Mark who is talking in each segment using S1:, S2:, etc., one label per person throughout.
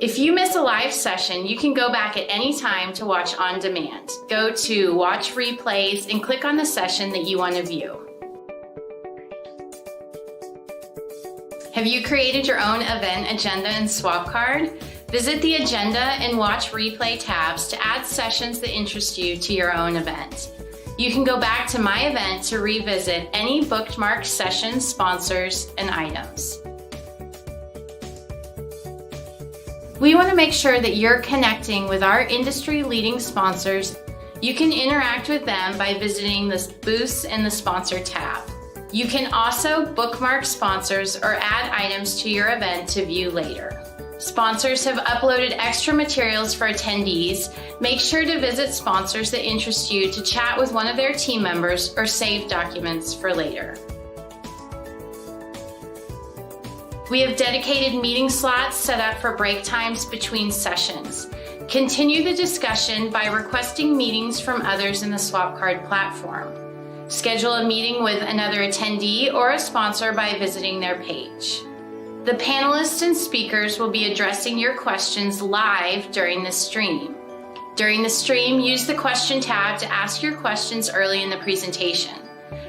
S1: If you miss a live session, you can go back at any time to watch on demand. Go to Watch Replays and click on the session that you want to view. Have you created your own event agenda in SwapCard? Visit the Agenda and Watch Replay tabs to add sessions that interest you to your own event. You can go back to My Event to revisit any bookmarked sessions, sponsors, and items. We want to make sure that you're connecting with our industry-leading sponsors. You can interact with them by visiting the Booths in the Sponsor tab. You can also bookmark sponsors or add items to your event to view later. Sponsors have uploaded extra materials for attendees. Make sure to visit sponsors that interest you to chat with one of their team members or save documents for later. We have dedicated meeting slots set up for break times between sessions. Continue the discussion by requesting meetings from others in the SwapCard platform. Schedule a meeting with another attendee or a sponsor by visiting their page. The panelists and speakers will be addressing your questions live during the stream. During the stream, use the question tab to ask your questions early in the presentation.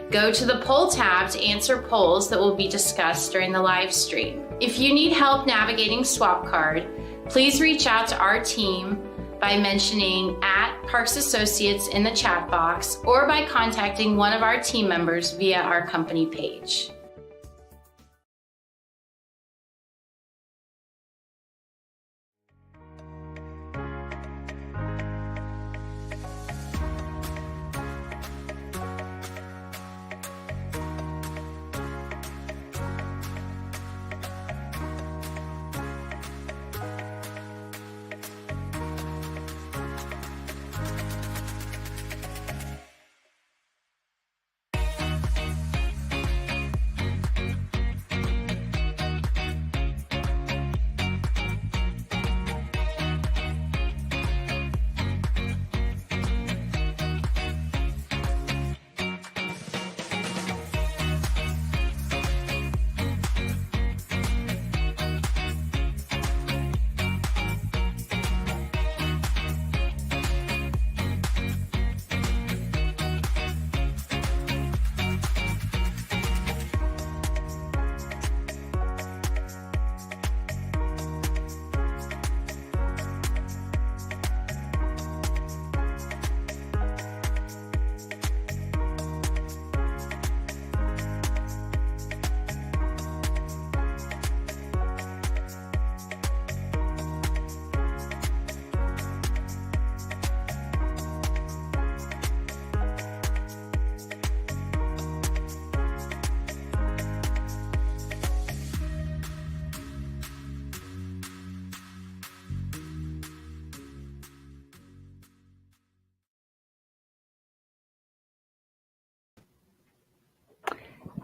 S1: Go to the Poll tab to answer polls that will be discussed during the live stream. If you need help navigating SwapCard, please reach out to our team by mentioning @Parks Associates in the chat box or by contacting one of our team members via our company page.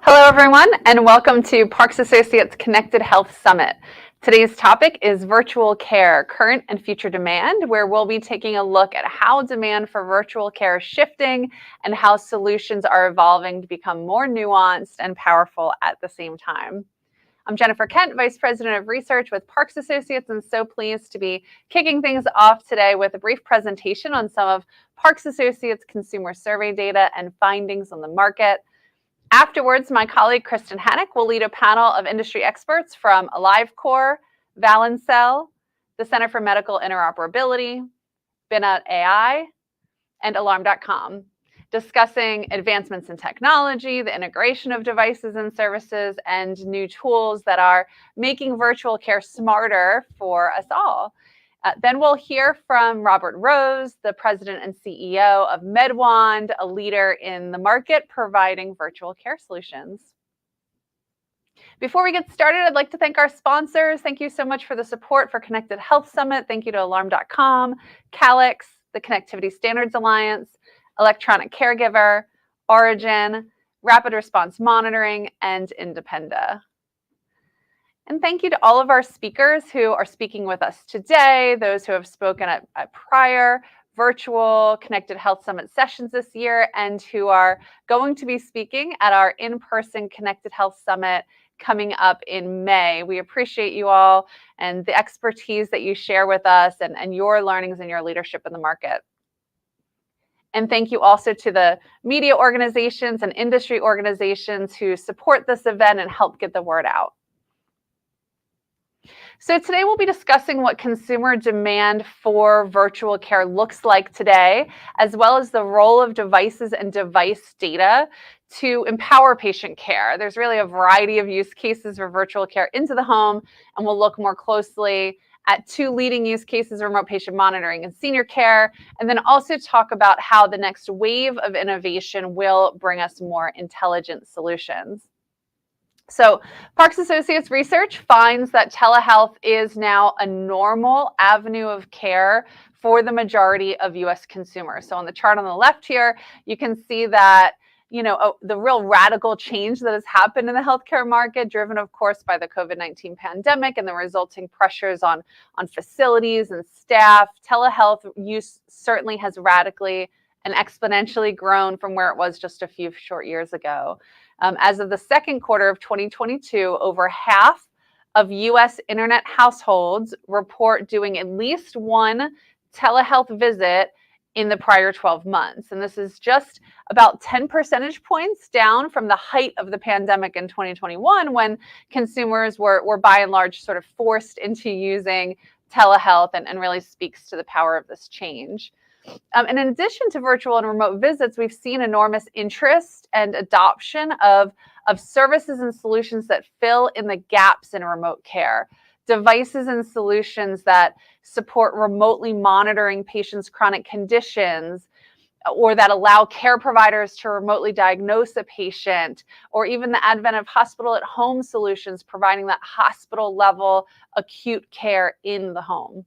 S2: Hello, everyone, and welcome to Parks Associates Connected Health Summit. Today's topic is virtual care, current and future demand, where we'll be taking a look at how demand for virtual care is shifting and how solutions are evolving to become more nuanced and powerful at the same time. I'm Jennifer Kent, Vice President of Research with Parks Associates, and so pleased to be kicking things off today with a brief presentation on some of Parks Associates consumer survey data and findings on the market. Afterwards, my colleague Kristen Hennick will lead a panel of industry experts from AliveCor, Valencell, the Center for Medical Interoperability, Binut AI, and Alarm.com, discussing advancements in technology, the integration of devices and services, and new tools that are making virtual care smarter for us all. Then we'll hear from Robert Rose, the president and CEO of MedWand, a leader in the market providing virtual care solutions. Before we get started, I'd like to thank our sponsors. Thank you so much for the support for Connected Health Summit. Thank you to Alarm.com, Calix, the Connectivity Standards Alliance, Electronic Caregiver, Origin, Rapid Response Monitoring, and Independa. And thank you to all of our speakers who are speaking with us today, those who have spoken at prior virtual Connected Health Summit sessions this year, and who are going to be speaking at our in-person Connected Health Summit coming up in May. We appreciate you all and the expertise that you share with us and your learnings and your leadership in the market. And thank you also to the media organizations and industry organizations who support this event and help get the word out. So today we'll be discussing what consumer demand for virtual care looks like today, as well as the role of devices and device data to empower patient care. There's really a variety of use cases for virtual care into the home, and we'll look more closely at two leading use cases, remote patient monitoring and senior care, and then also talk about how the next wave of innovation will bring us more intelligent solutions. So Parks Associates research finds that telehealth is now a normal avenue of care for the majority of US consumers. So on the chart on the left here, you can see that the real radical change that has happened in the healthcare market, driven, of course, by the COVID-19 pandemic and the resulting pressures on facilities and staff. Telehealth use certainly has radically and exponentially grown from where it was just a few short years ago. As of the second quarter of 2022, over half of US internet households report doing at least one telehealth visit in the prior 12 months. And this is just about 10 percentage points down from the height of the pandemic in 2021, when consumers were by and large sort of forced into using telehealth, and really speaks to the power of this change. And in addition to virtual and remote visits, we've seen enormous interest and adoption of services and solutions that fill in the gaps in remote care. Devices and solutions that support remotely monitoring patients' chronic conditions, or that allow care providers to remotely diagnose a patient, or even the advent of hospital-at-home solutions, providing that hospital-level acute care in the home.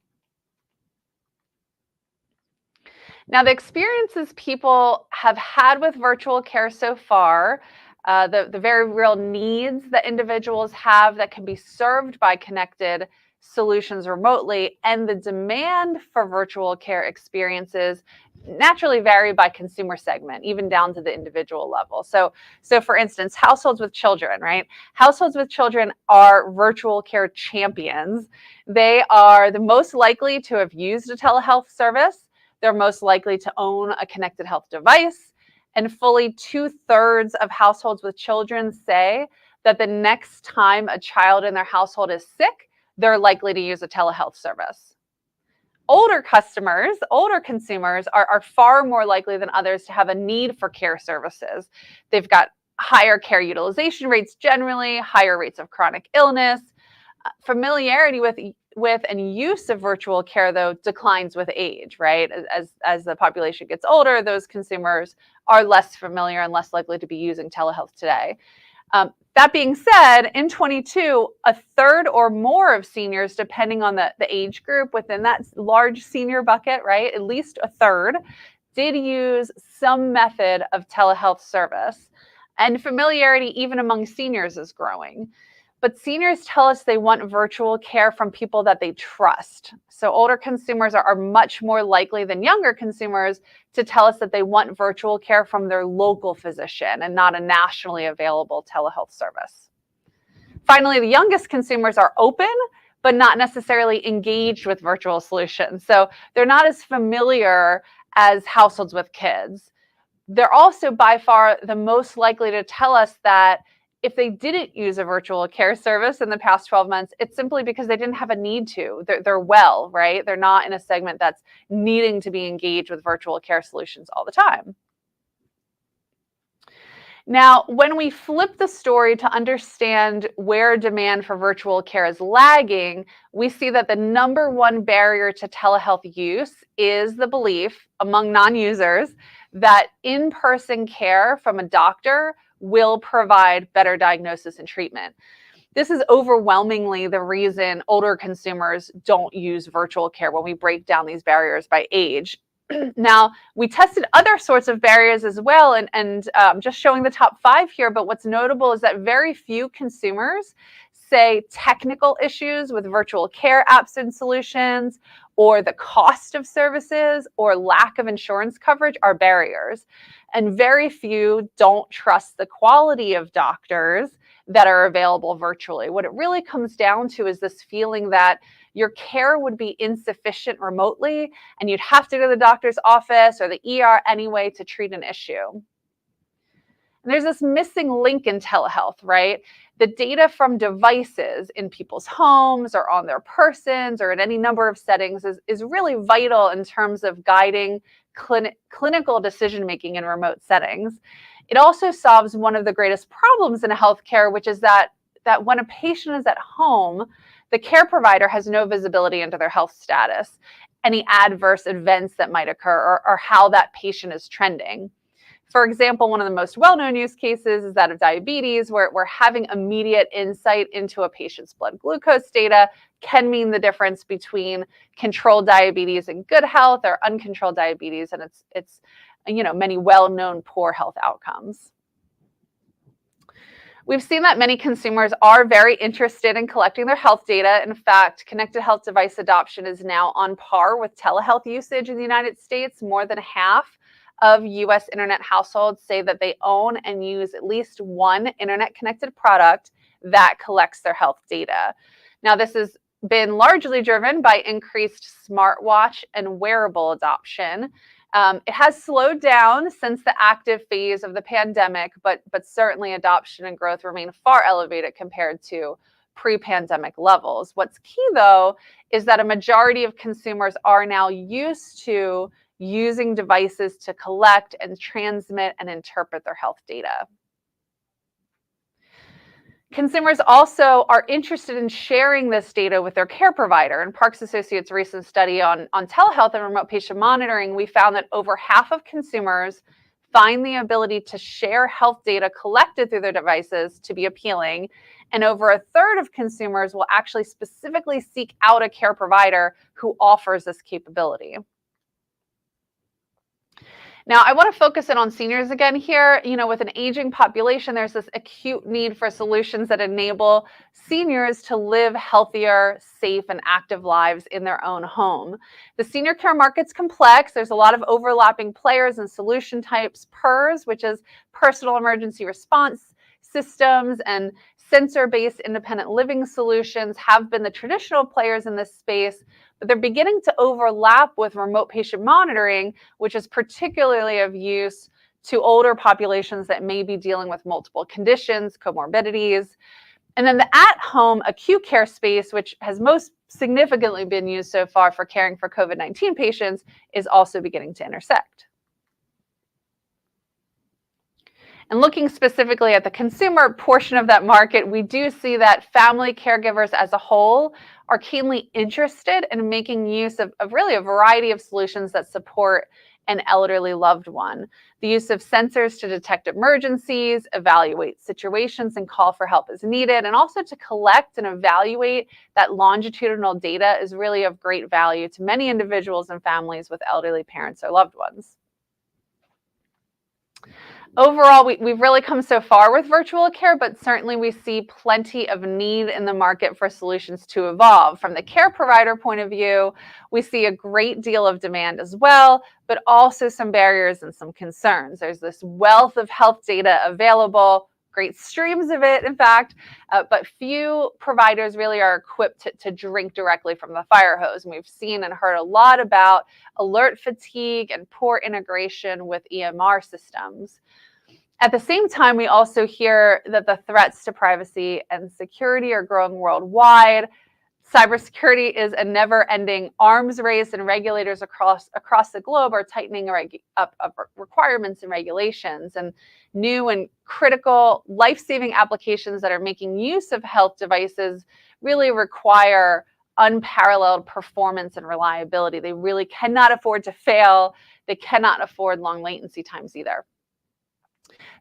S2: Now, the experiences people have had with virtual care so far, the very real needs that individuals have that can be served by connected solutions remotely, and the demand for virtual care experiences naturally vary by consumer segment, even down to the individual level. So for instance, households with children, right? Households with children are virtual care champions. They are the most likely to have used a telehealth service. They're most likely to own a connected health device, and fully 2/3 of households with children say that the next time a child in their household is sick, they're likely to use a telehealth service. Older consumers are far more likely than others to have a need for care services. They've got higher care utilization rates generally, higher rates of chronic illness. Familiarity with and use of virtual care, though, declines with age, right? As the population gets older, those consumers are less familiar and less likely to be using telehealth today. That being said, in 22, 1/3 or more of seniors, depending on the age group within that large senior bucket, right? At least 1/3 did use some method of telehealth service. And familiarity even among seniors is growing. But seniors tell us they want virtual care from people that they trust. So older consumers are much more likely than younger consumers to tell us that they want virtual care from their local physician and not a nationally available telehealth service. Finally, the youngest consumers are open, but not necessarily engaged with virtual solutions. So they're not as familiar as households with kids. they're also by far the most likely to tell us that if they didn't use a virtual care service in the past 12 months, it's simply because they didn't have a need to. They're well, right? They're not in a segment that's needing to be engaged with virtual care solutions all the time. Now, when we flip the story to understand where demand for virtual care is lagging, we see that the number one barrier to telehealth use is the belief among non-users that in-person care from a doctor will provide better diagnosis and treatment. This is overwhelmingly the reason older consumers don't use virtual care when we break down these barriers by age. Now, we tested other sorts of barriers as well, and just showing the top 5 here, but what's notable is that very few consumers say technical issues with virtual care apps and solutions, or the cost of services, or lack of insurance coverage are barriers. And very few don't trust the quality of doctors that are available virtually. What it really comes down to is this feeling that your care would be insufficient remotely, and you'd have to go to the doctor's office or the ER anyway to treat an issue. And there's this missing link in telehealth, right? The data from devices in people's homes or on their persons or in any number of settings is really vital in terms of guiding clinical decision-making in remote settings. It also solves one of the greatest problems in healthcare, which is that when a patient is at home, the care provider has no visibility into their health status, any adverse events that might occur, or how that patient is trending. For example, one of the most well-known use cases is that of diabetes, where having immediate insight into a patient's blood glucose data can mean the difference between controlled diabetes and good health, or uncontrolled diabetes and its many well-known poor health outcomes. We've seen that many consumers are very interested in collecting their health data. In fact, connected health device adoption is now on par with telehealth usage in the United States. More than half of US internet households say that they own and use at least one internet connected product that collects their health data. Now, this has been largely driven by increased smartwatch and wearable adoption. It has slowed down since the active phase of the pandemic, but certainly adoption and growth remain far elevated compared to pre-pandemic levels. What's key, though, is that a majority of consumers are now used to using devices to collect and transmit and interpret their health data. Consumers also are interested in sharing this data with their care provider. In Parks Associates' recent study on telehealth and remote patient monitoring, we found that over half of consumers find the ability to share health data collected through their devices to be appealing, and over a third of consumers will actually specifically seek out a care provider who offers this capability. Now, I want to focus in on seniors again here. With an aging population, there's this acute need for solutions that enable seniors to live healthier, safe, and active lives in their own home. The senior care market's complex. There's a lot of overlapping players and solution types. PERS, which is personal emergency response systems, and sensor-based independent living solutions have been the traditional players in this space, but they're beginning to overlap with remote patient monitoring, which is particularly of use to older populations that may be dealing with multiple conditions, comorbidities. And then the at-home acute care space, which has most significantly been used so far for caring for COVID-19 patients, is also beginning to intersect. And looking specifically at the consumer portion of that market, we do see that family caregivers as a whole are keenly interested in making use of really a variety of solutions that support an elderly loved one. The use of sensors to detect emergencies, evaluate situations, and call for help as needed, and also to collect and evaluate that longitudinal data is really of great value to many individuals and families with elderly parents or loved ones. Overall, we've really come so far with virtual care, but certainly we see plenty of need in the market for solutions to evolve. From the care provider point of view, we see a great deal of demand as well, but also some barriers and some concerns. There's this wealth of health data available great streams of it, in fact, but few providers really are equipped to drink directly from the fire hose. And we've seen and heard a lot about alert fatigue and poor integration with EMR systems. At the same time, we also hear that the threats to privacy and security are growing worldwide. Cybersecurity is a never-ending arms race, and regulators across the globe are tightening up requirements and regulations. And new and critical life-saving applications that are making use of health devices really require unparalleled performance and reliability. They really cannot afford to fail. They cannot afford long latency times either.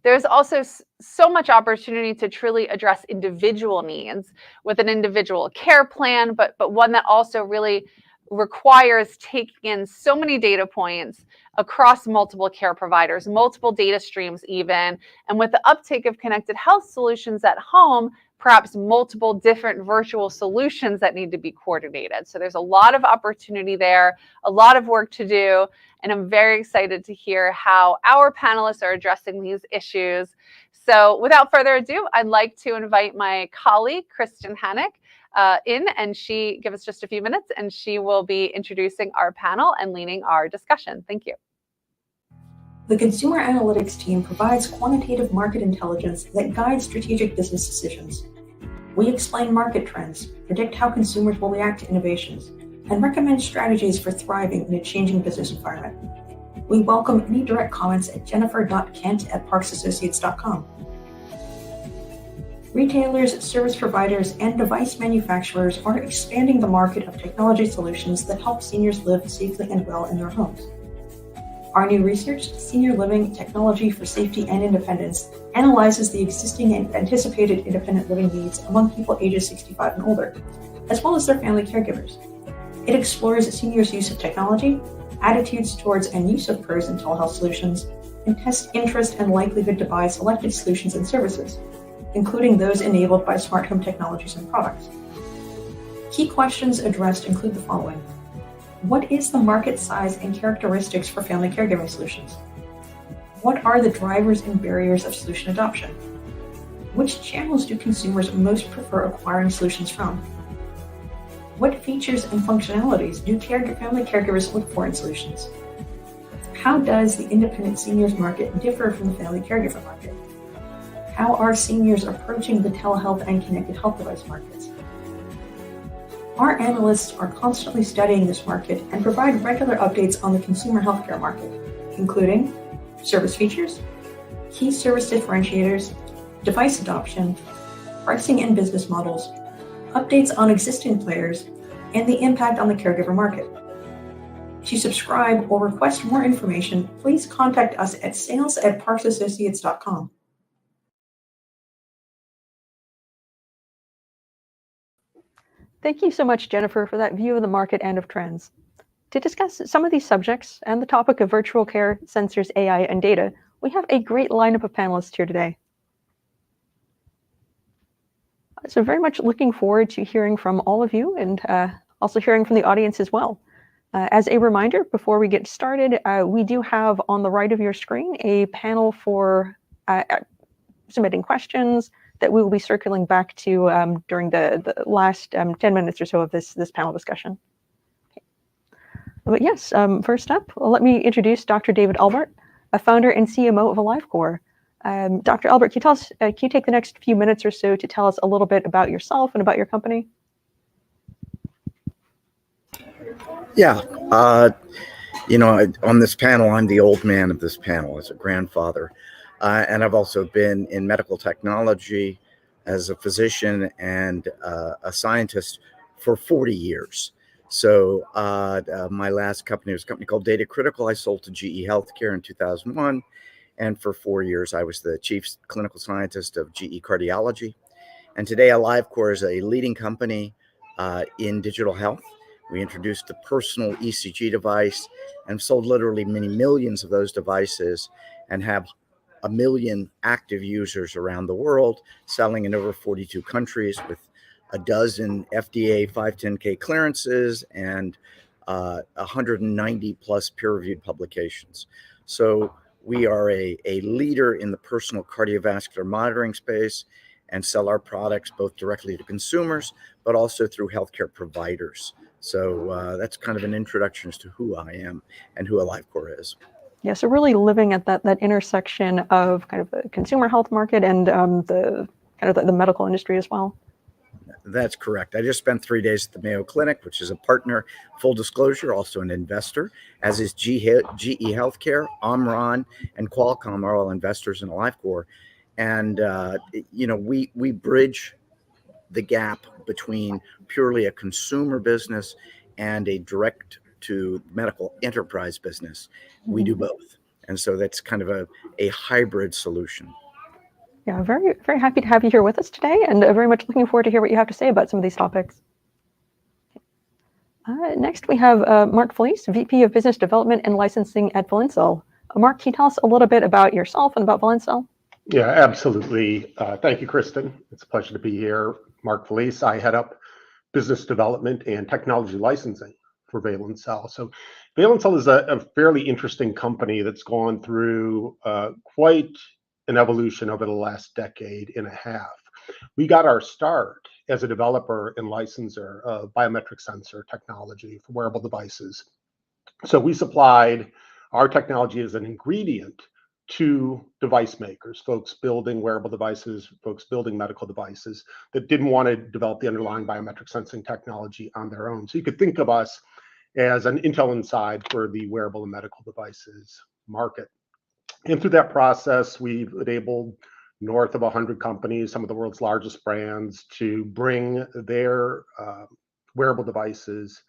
S2: There's also so much opportunity to truly address individual needs with an individual care plan, but one that also really requires taking in so many data points across multiple care providers, multiple data streams even, and with the uptake of connected health solutions at home, perhaps multiple different virtual solutions that need to be coordinated. So there's a lot of opportunity there, a lot of work to do, and I'm very excited to hear how our panelists are addressing these issues. So without further ado, I'd like to invite my colleague, Kristen Hannick, in, and she give us just a few minutes, and she will be introducing our panel and leading our discussion. Thank you.
S3: The consumer analytics team provides quantitative market intelligence that guides strategic business decisions. We explain market trends, predict how consumers will react to innovations, and recommend strategies for thriving in a changing business environment. We welcome any direct comments at jennifer.kent@parksassociates.com. Retailers, service providers, and device manufacturers are expanding the market of technology solutions that help seniors live safely and well in their homes. Our new research, Senior Living Technology for Safety and Independence, analyzes the existing and anticipated independent living needs among people ages 65 and older, as well as their family caregivers. It explores seniors' use of technology, attitudes towards and use of PERS and telehealth solutions, and tests interest and likelihood to buy selected solutions and services, including those enabled by smart home technologies and products. Key questions addressed include the following. What is the market size and characteristics for family caregiving solutions? What are the drivers and barriers of solution adoption? Which channels do consumers most prefer acquiring solutions from? What features and functionalities do family caregivers look for in solutions? How does the independent seniors market differ from the family caregiver market? How are seniors approaching the telehealth and connected health device markets? Our analysts are constantly studying this market and provide regular updates on the consumer healthcare market, including service features, key service differentiators, device adoption, pricing and business models, updates on existing players, and the impact on the caregiver market. To subscribe or request more information, please contact us at sales@parksassociates.com.
S4: Thank you so much, Jennifer, for that view of the market and of trends. To discuss some of these subjects and the topic of virtual care, sensors, AI, and data, we have a great lineup of panelists here today. So very much looking forward to hearing from all of you and also hearing from the audience as well. As a reminder, before we get started, we do have on the right of your screen a panel for submitting questions that we will be circling back to during the last 10 minutes or so of this panel discussion. Okay. But yes, first up, let me introduce Dr. David Albert, a founder and CMO of AliveCor. Dr. Albert, can you take the next few minutes or so to tell us a little bit about yourself and about your company?
S5: Yeah, on this panel, I'm the old man of this panel as a grandfather. And I've also been in medical technology as a physician and a scientist for 40 years. So my last company was a company called Data Critical. I sold to GE Healthcare in 2001. And for 4 years, I was the chief clinical scientist of GE Cardiology. And today, AliveCor is a leading company in digital health. We introduced the personal ECG device and sold literally many millions of those devices and have 1 million active users around the world, selling in over 42 countries with a dozen FDA 510K clearances and 190 plus peer-reviewed publications. So We are a leader in the personal cardiovascular monitoring space and sell our products both directly to consumers, but also through healthcare providers. So that's kind of an introduction as to who I am and who AliveCor is.
S4: Yeah, so really living at that intersection of kind of the consumer health market and the kind of the medical industry as well.
S5: That's correct. I just spent 3 days at the Mayo Clinic, which is a partner, full disclosure, also an investor, as is GE Healthcare, Omron, and Qualcomm are all investors in AliveCor. And, we bridge the gap between purely a consumer business and a direct to medical enterprise business. We do both. And so that's kind of a hybrid solution.
S4: Yeah, very, very happy to have you here with us today, and very much looking forward to hear what you have to say about some of these topics. Next, we have Mark Felice, VP of Business Development and Licensing at Valencell. Mark, can you tell us a little bit about yourself and about Valencell?
S6: Yeah, absolutely. Thank you, Kristen. It's a pleasure to be here. Mark Felice. I head up Business Development and Technology Licensing for Valencell. So Valencell is a fairly interesting company that's gone through quite an evolution over the last decade and a half. We got our start as a developer and licensor of biometric sensor technology for wearable devices. So we supplied our technology as an ingredient to device makers, folks building wearable devices, folks building medical devices that didn't want to develop the underlying biometric sensing technology on their own. So you could think of us as an Intel Inside for the wearable and medical devices market. And through that process, we've enabled north of 100 companies, some of the world's largest brands, to bring their wearable devices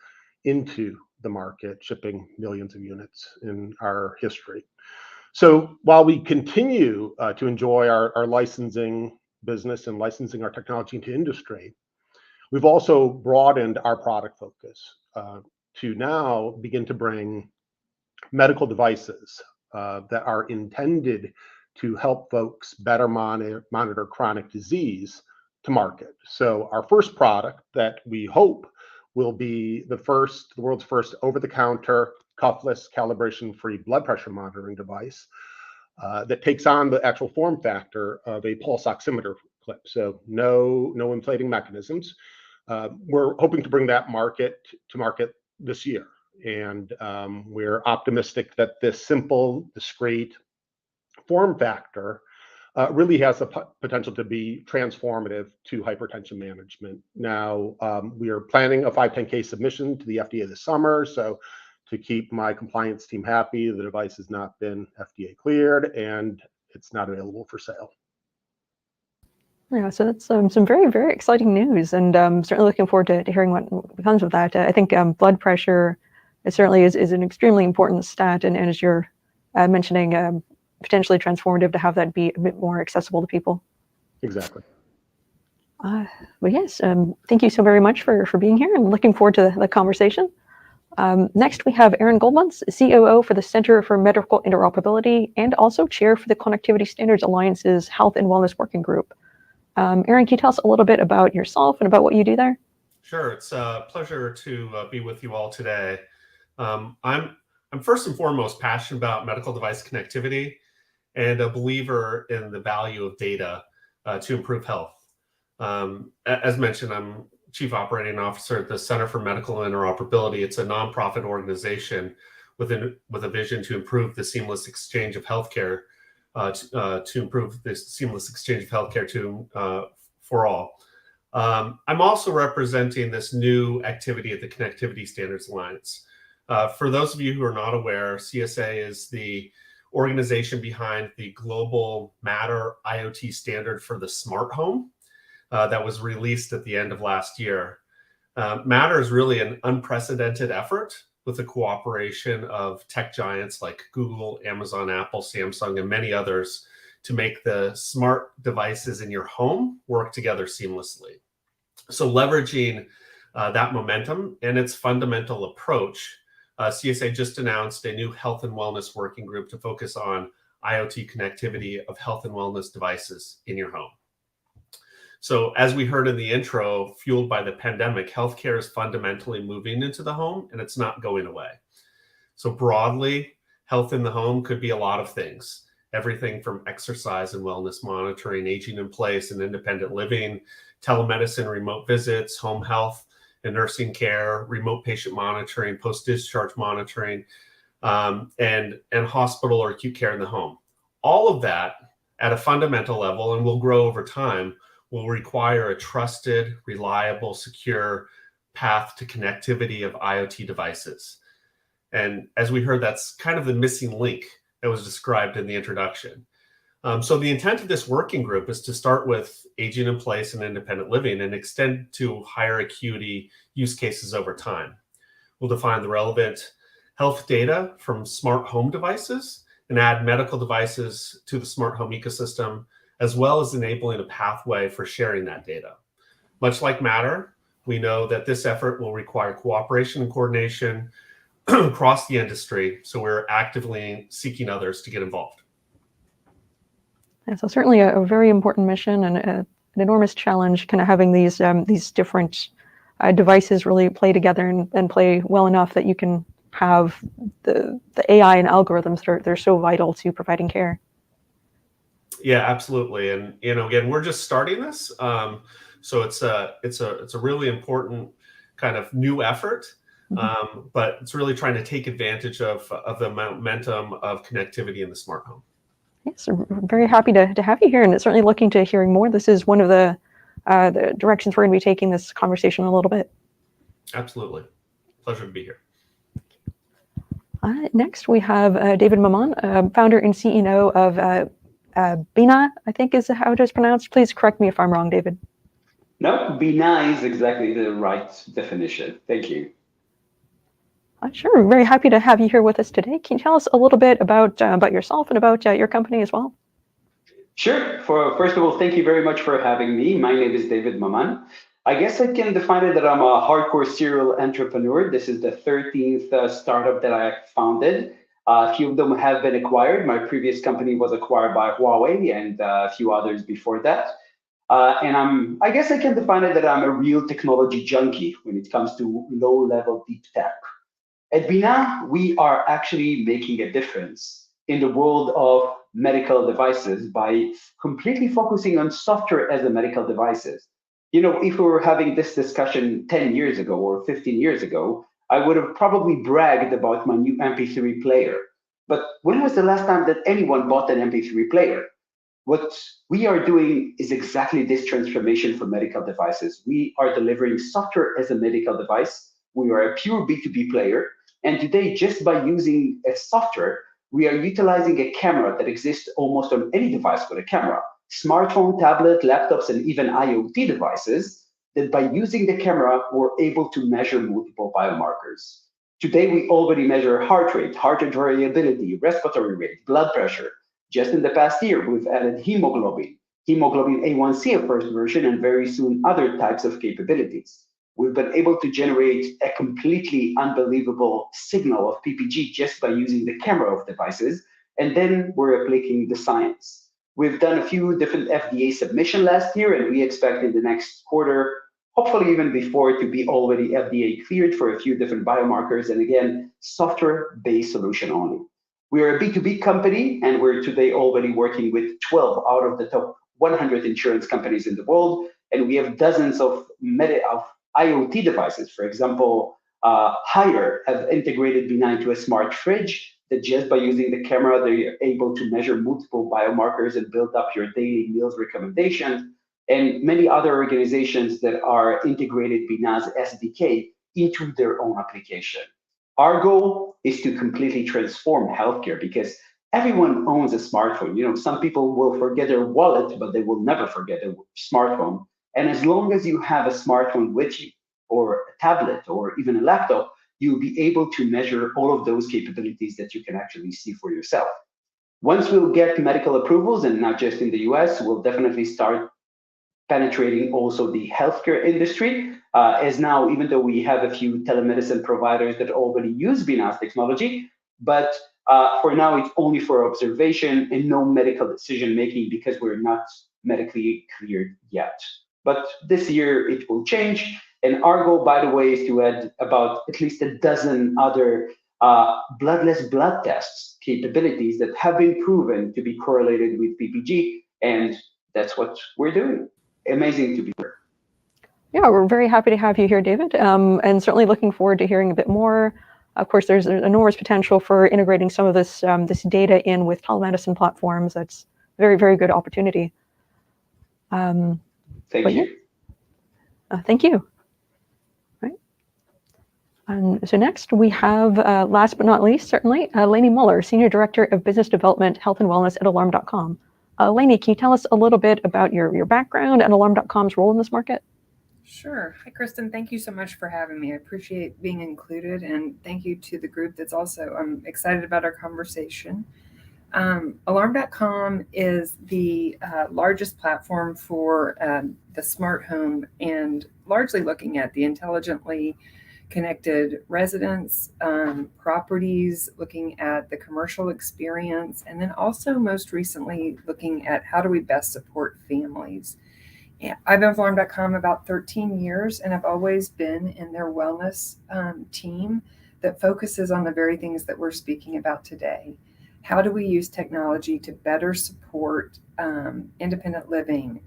S6: into the market, shipping millions of units in our history. So while we continue to enjoy our licensing business and licensing our technology into industry, we've also broadened our product focus to now begin to bring medical devices that are intended to help folks better monitor chronic disease to market. So our first product that we hope will be the world's first over-the-counter, cuffless, calibration-free blood pressure monitoring device that takes on the actual form factor of a pulse oximeter clip. So no inflating mechanisms. We're hoping to bring that to market this year. And we're optimistic that this simple, discrete form factor really has the potential to be transformative to hypertension management. Now, we are planning a 510(k) submission to the FDA this summer. So to keep my compliance team happy, the device has not been FDA cleared and it's not available for sale.
S4: Yeah, so that's some very, very exciting news, and certainly looking forward to hearing what comes of that. I think blood pressure certainly is an extremely important stat, and as you're mentioning, potentially transformative to have that be a bit more accessible to people.
S6: Exactly.
S4: But yes, thank you so very much for being here, and looking forward to the conversation. Next, we have Aaron Goldmans, COO for the Center for Medical Interoperability and also Chair for the Connectivity Standards Alliance's Health and Wellness Working Group. Aaron, can you tell us a little bit about yourself and about what you do there?
S7: Sure, it's a pleasure to be with you all today. I'm first and foremost passionate about medical device connectivity and a believer in the value of data to improve health. As mentioned, I'm Chief Operating Officer at the Center for Medical Interoperability. It's a nonprofit organization with a vision to improve the seamless exchange of healthcare, for all. I'm also representing this new activity at the Connectivity Standards Alliance. For those of you who are not aware, CSA is the organization behind the global Matter IoT standard for the smart home that was released at the end of last year. Matter is really an unprecedented effort with the cooperation of tech giants like Google, Amazon, Apple, Samsung, and many others to make the smart devices in your home work together seamlessly. So leveraging that momentum and its fundamental approach, CSA just announced a new health and wellness working group to focus on IoT connectivity of health and wellness devices in your home. So as we heard in the intro, fueled by the pandemic, healthcare is fundamentally moving into the home and it's not going away. So broadly, Health in the home could be a lot of things, everything from exercise and wellness monitoring, aging in place and independent living, telemedicine, remote visits, home health and nursing care, remote patient monitoring, post-discharge monitoring, and hospital or acute care in the home. All of that at a fundamental level, and will grow over time, will require a trusted, reliable, secure path to connectivity of IoT devices. And as we heard, that's kind of the missing link that was described in the introduction. So the intent of this working group is to start with aging in place and independent living and extend to higher acuity use cases over time. We'll define the relevant health data from smart home devices and add medical devices to the smart home ecosystem, as well as enabling a pathway for sharing that data. Much like Matter, we know that this effort will require cooperation and coordination across the industry, so we're actively seeking others to get involved.
S4: Yeah, so certainly a very important mission and an enormous challenge, kind of having these different devices really play together and play well enough that you can have the AI and algorithms that are so vital to providing care.
S7: Yeah, absolutely. And again, we're just starting this, so it's a really important kind of new effort. But it's really trying to take advantage of the momentum of connectivity in the smart home.
S4: Yes, we're very happy to have you here, and certainly looking to hearing more. This is one of the directions we're going to be taking this conversation a little bit.
S7: Absolutely. Pleasure to be here.
S4: Next, we have David Maman, founder and CEO of Bina, I think is how it is pronounced. Please correct me if I'm wrong, David.
S8: No, Bina is exactly the right definition. Thank you.
S4: Sure, very happy to have you here with us today. Can you tell us a little bit about yourself and about your company as well?
S8: Sure. First of all, thank you very much for having me. My name is David Maman. I guess I can define it that I'm a hardcore serial entrepreneur. This is the 13th startup that I founded. A few of them have been acquired. My previous company was acquired by Huawei and a few others before that. And I guess I can define it that I'm a real technology junkie when it comes to low-level deep tech. At Bina, we are actually making a difference in the world of medical devices by completely focusing on software as a medical devices. If we were having this discussion 10 years ago or 15 years ago, I would have probably bragged about my new MP3 player. But when was the last time that anyone bought an MP3 player? What we are doing is exactly this transformation for medical devices. We are delivering software as a medical device. We are a pure B2B player. And today, just by using a software, we are utilizing a camera that exists almost on any device with a camera, smartphone, tablet, laptops, and even IoT devices, that by using the camera, we're able to measure multiple biomarkers. Today, we already measure heart rate variability, respiratory rate, blood pressure. Just in the past year, we've added hemoglobin A1C, a first version, and very soon other types of capabilities. We've been able to generate a completely unbelievable signal of PPG just by using the camera of devices, and then we're applying the science. We've done a few different FDA submissions last year, and we expect in the next quarter, hopefully even before, to be already FDA cleared for a few different biomarkers, and again, software-based solution only. We are a B2B company, and we're today already working with 12 out of the top 100 insurance companies in the world, and we have dozens of IoT devices. For example, Haier have integrated Bina into a smart fridge that just by using the camera, they are able to measure multiple biomarkers and build up your daily meals recommendations, and many other organizations that are integrated Bina's SDK into their own application. Our goal is to completely transform healthcare because everyone owns a smartphone. Some people will forget their wallet, but they will never forget their smartphone. And as long as you have a smartphone with you, or a tablet, or even a laptop, you'll be able to measure all of those capabilities that you can actually see for yourself. Once we'll get medical approvals, and not just in the US, we'll definitely start penetrating also the healthcare industry. As now, even though we have a few telemedicine providers that already use Bina's technology, but for now, it's only for observation and no medical decision making because we're not medically cleared yet. But this year it will change. And our goal, by the way, is to add about at least a dozen other bloodless blood tests capabilities that have been proven to be correlated with PPG, and that's what we're doing. Amazing to be here.
S4: Yeah, we're very happy to have you here, David, and certainly looking forward to hearing a bit more. Of course, there's enormous potential for integrating some of this this data in with telemedicine platforms. That's a very, very good opportunity.
S8: Thank you.
S4: Thank you. Right. So next we have, last but not least, certainly, Lainey Muller, Senior Director of Business Development, Health and Wellness at Alarm.com. Lainey, can you tell us a little bit about your background and Alarm.com's role in this market?
S9: Sure. Hi, Kristen. Thank you so much for having me. I appreciate being included, and thank you to the group that's also, I'm excited about our conversation. Alarm.com is the largest platform for the smart home, and largely looking at the intelligently connected residents, properties, looking at the commercial experience, and then also most recently looking at how do we best support families. Yeah, I've been with Alarm.com about 13 years, and I've always been in their wellness team that focuses on the very things that we're speaking about today. How do we use technology to better support independent living,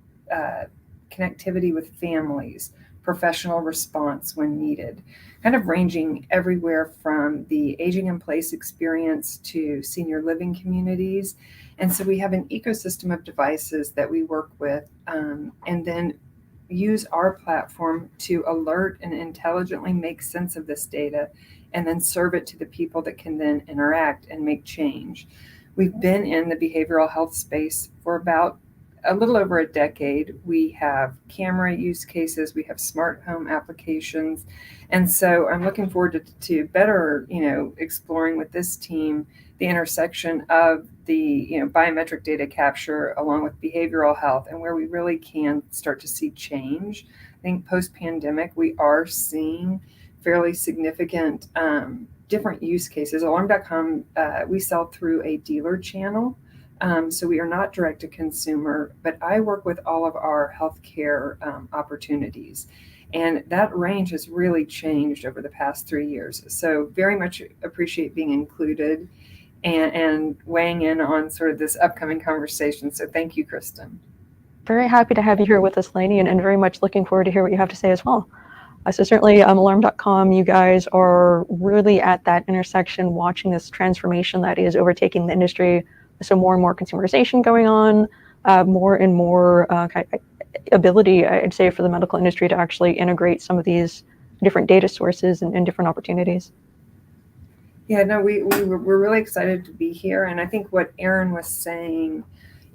S9: connectivity with families, professional response when needed, kind of ranging everywhere from the aging in place experience to senior living communities. And so we have an ecosystem of devices that we work with, and then use our platform to alert and intelligently make sense of this data, and then serve it to the people that can then interact and make change. We've been in the behavioral health space for about a little over a decade. We have camera use cases, we have smart home applications. And so I'm looking forward to better, exploring with this team the intersection of the, biometric data capture along with behavioral health, and where we really can start to see change. I think post-pandemic, we are seeing fairly significant different use cases. Alarm.com, we sell through a dealer channel. So we are not direct to consumer, but I work with all of our healthcare opportunities. And that range has really changed over the past 3 years. So very much appreciate being included and weighing in on sort of this upcoming conversation. So thank you, Kristen.
S4: Very happy to have you here with us, Lainey, and very much looking forward to hear what you have to say as well. So certainly Alarm.com, you guys are really at that intersection, watching this transformation that is overtaking the industry. So more and more consumerization going on, more and more ability, I'd say, for the medical industry to actually integrate some of these different data sources and different opportunities.
S9: Yeah, no, we're really excited to be here. And I think what Aaron was saying,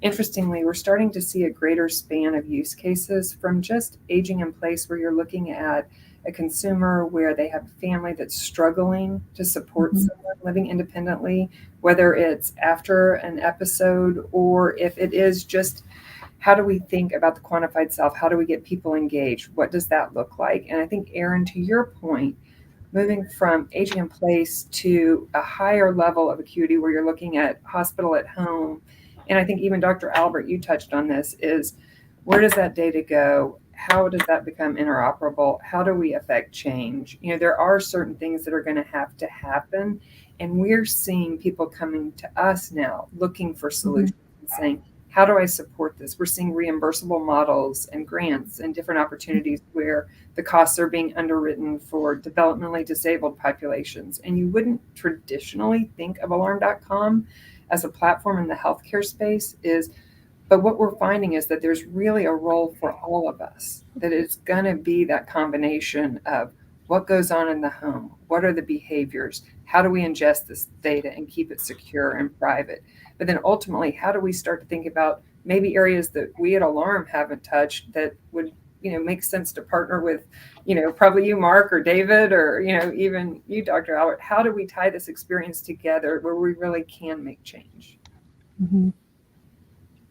S9: interestingly, we're starting to see a greater span of use cases from just aging in place, where you're looking at a consumer where they have a family that's struggling to support someone living independently, whether it's after an episode or if it is just, how do we think about the quantified self? How do we get people engaged? What does that look like? And I think, Aaron, to your point, moving from aging in place to a higher level of acuity where you're looking at hospital at home, and I think even Dr. Albert, you touched on this, is where does that data go? How does that become interoperable? How do we affect change? There are certain things that are going to have to happen. And we're seeing people coming to us now looking for solutions and saying, how do I support this? We're seeing reimbursable models and grants and different opportunities where the costs are being underwritten for developmentally disabled populations. And you wouldn't traditionally think of Alarm.com as a platform in the healthcare space, but what we're finding is that there's really a role for all of us, that it's going to be that combination of what goes on in the home, what are the behaviors, how do we ingest this data and keep it secure and private, but then ultimately, how do we start to think about maybe areas that we at Alarm haven't touched that would make sense to partner with, probably you, Mark, or David, or even you, Dr. Albert. How do we tie this experience together where we really can make change?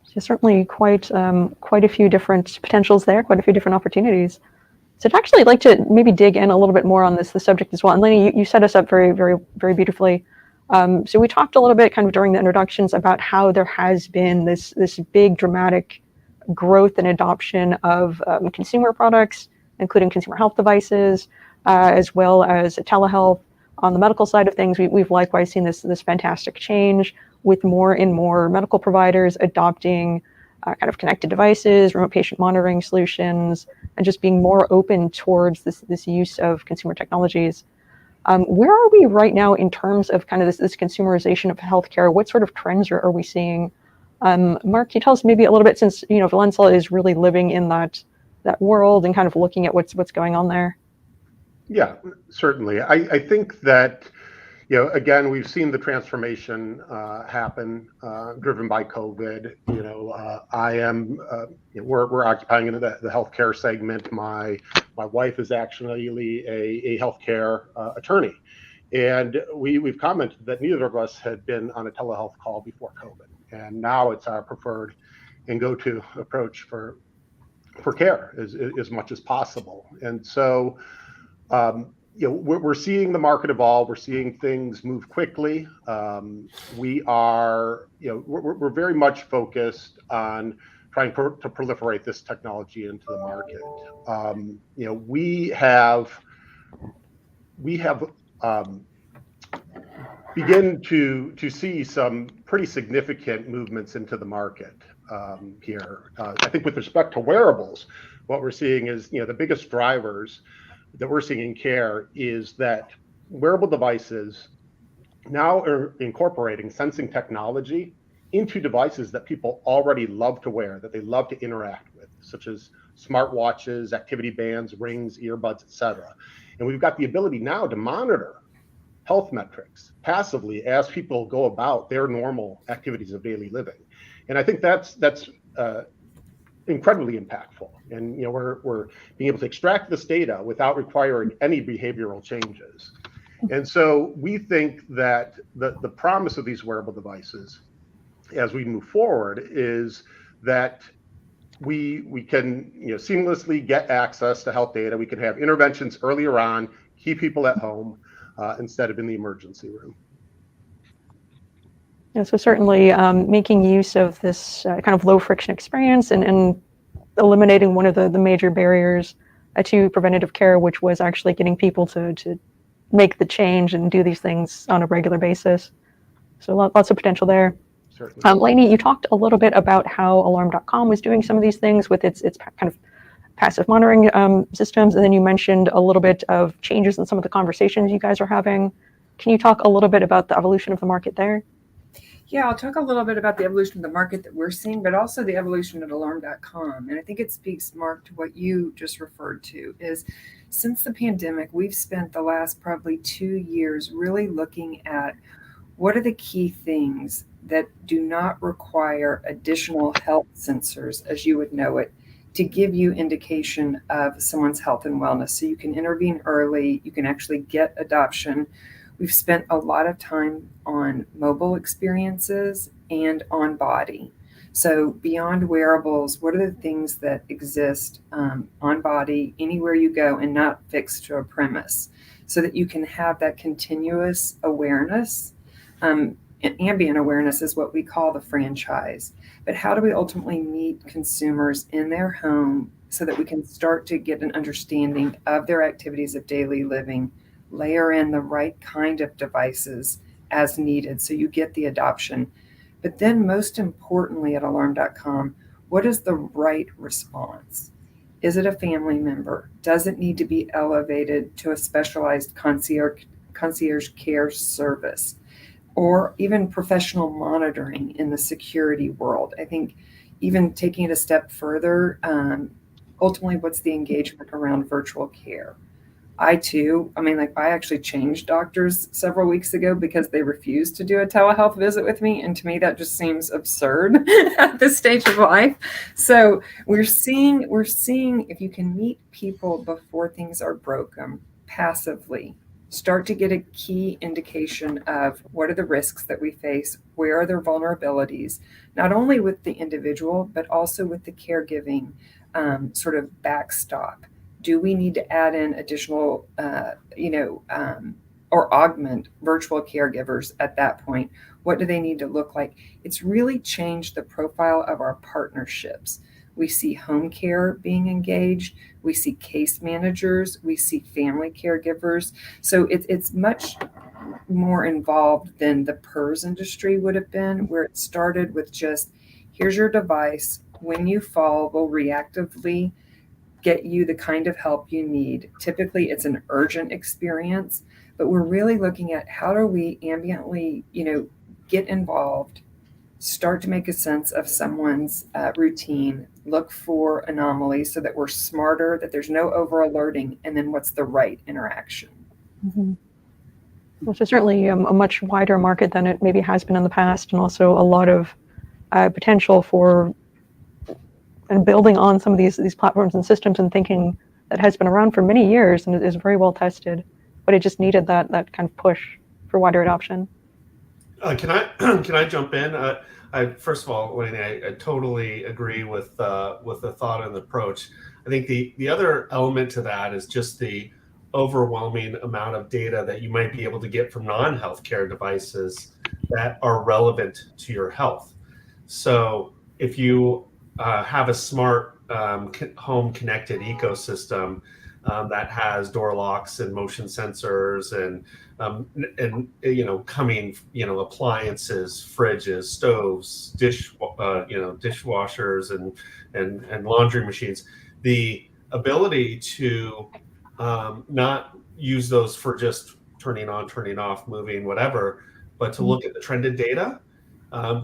S4: So certainly quite a few different potentials there, quite a few different opportunities. So I'd actually like to maybe dig in a little bit more on the subject as well. And Lainey, you set us up very, very, very beautifully. So we talked a little bit kind of during the introductions about how there has been this big dramatic growth and adoption of consumer products, including consumer health devices, as well as telehealth. On the medical side of things, we've likewise seen this fantastic change with more and more medical providers adopting kind of connected devices, remote patient monitoring solutions, and just being more open towards this use of consumer technologies. Where are we right now in terms of kind of this consumerization of healthcare? What sort of trends are we seeing? Mark, can you tell us maybe a little bit, since Valensal is really living in that world and kind of looking at what's going on there?
S6: Yeah, certainly. I think that, again, we've seen the transformation happen, driven by COVID. We're occupying in the healthcare segment. My wife is actually a healthcare attorney, and we've commented that neither of us had been on a telehealth call before COVID, and now it's our preferred and go-to approach for care as much as possible. And so, we're seeing the market evolve. We're seeing things move quickly. We're very much focused on trying to proliferate this technology into the market. We have begin to see some pretty significant movements into the market here. I think with respect to wearables, what we're seeing is, the biggest drivers that we're seeing in care is that wearable devices now are incorporating sensing technology into devices that people already love to wear, that they love to interact with, such as smartwatches, activity bands, rings, earbuds, etc. And we've got the ability now to monitor health metrics passively as people go about their normal activities of daily living. And I think that's incredibly impactful. And we're being able to extract this data without requiring any behavioral changes. And so we think that the promise of these wearable devices as we move forward is that we can seamlessly get access to health data. We can have interventions earlier on, keep people at home instead of in the emergency room.
S4: Yeah, so certainly making use of this kind of low friction experience and eliminating one of the major barriers to preventative care, which was actually getting people to make the change and do these things on a regular basis. So lots of potential there.
S6: Certainly.
S4: Lainey, you talked a little bit about how Alarm.com was doing some of these things with its kind of passive monitoring systems, and then you mentioned a little bit of changes in some of the conversations you guys are having. Can you talk a little bit about the evolution of the market there?
S9: Yeah, I'll talk a little bit about the evolution of the market that we're seeing, but also the evolution of Alarm.com. And I think it speaks, Mark, to what you just referred to, is since the pandemic, we've spent the last probably 2 years really looking at what are the key things that do not require additional health sensors, as you would know it, to give you indication of someone's health and wellness. So you can intervene early, you can actually get adoption. We've spent a lot of time on mobile experiences and on body. So beyond wearables, what are the things that exist on body, anywhere you go, and not fixed to a premise, so that you can have that continuous awareness. Ambient awareness is what we call the franchise. But how do we ultimately meet consumers in their home so that we can start to get an understanding of their activities of daily living, layer in the right kind of devices as needed so you get the adoption. But then most importantly at Alarm.com, what is the right response? Is it a family member? Does it need to be elevated to a specialized concierge care service? Or even professional monitoring in the security world? I think even taking it a step further, ultimately, what's the engagement around virtual care? I actually changed doctors several weeks ago because they refused to do a telehealth visit with me. And to me, that just seems absurd at this stage of life. So we're seeing if you can meet people before things are broken passively, start to get a key indication of what are the risks that we face, where are their vulnerabilities, not only with the individual, but also with the caregiving sort of backstop. Do we need to add in additional, or augment virtual caregivers at that point? What do they need to look like? It's really changed the profile of our partnerships. We see home care being engaged. We see case managers. We see family caregivers. So it's much more involved than the PERS industry would have been, where it started with just, here's your device. When you fall, we'll reactively get you the kind of help you need. Typically, it's an urgent experience, but we're really looking at how do we ambiently, get involved, start to make a sense of someone's routine, look for anomalies so that we're smarter, that there's no over alerting, and then what's the right interaction.
S4: Mm-hmm. Which is certainly a much wider market than it maybe has been in the past, and also a lot of potential for and building on some of these platforms and systems and thinking that has been around for many years and is very well tested, but it just needed that kind of push for wider adoption.
S7: Can I jump in? First of all, Lainey, I totally agree with the thought and the approach. I think the other element to that is just the overwhelming amount of data that you might be able to get from non-healthcare devices that are relevant to your health. So if you have a smart home connected ecosystem that has door locks and motion sensors and coming appliances, fridges, stoves, dishwashers and laundry machines, the ability to not use those for just turning on, turning off, moving, whatever, but to look at the trended data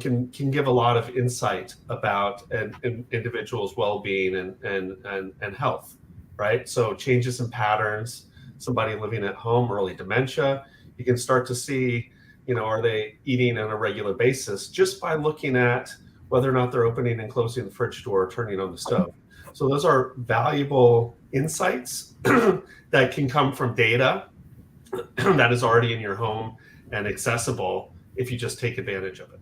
S7: can give a lot of insight about an individual's well-being and health, right? So changes in patterns, somebody living at home, early dementia, you can start to see, are they eating on a regular basis just by looking at whether or not they're opening and closing the fridge door or turning on the stove. So those are valuable insights that can come from data that is already in your home and accessible if you just take advantage of it.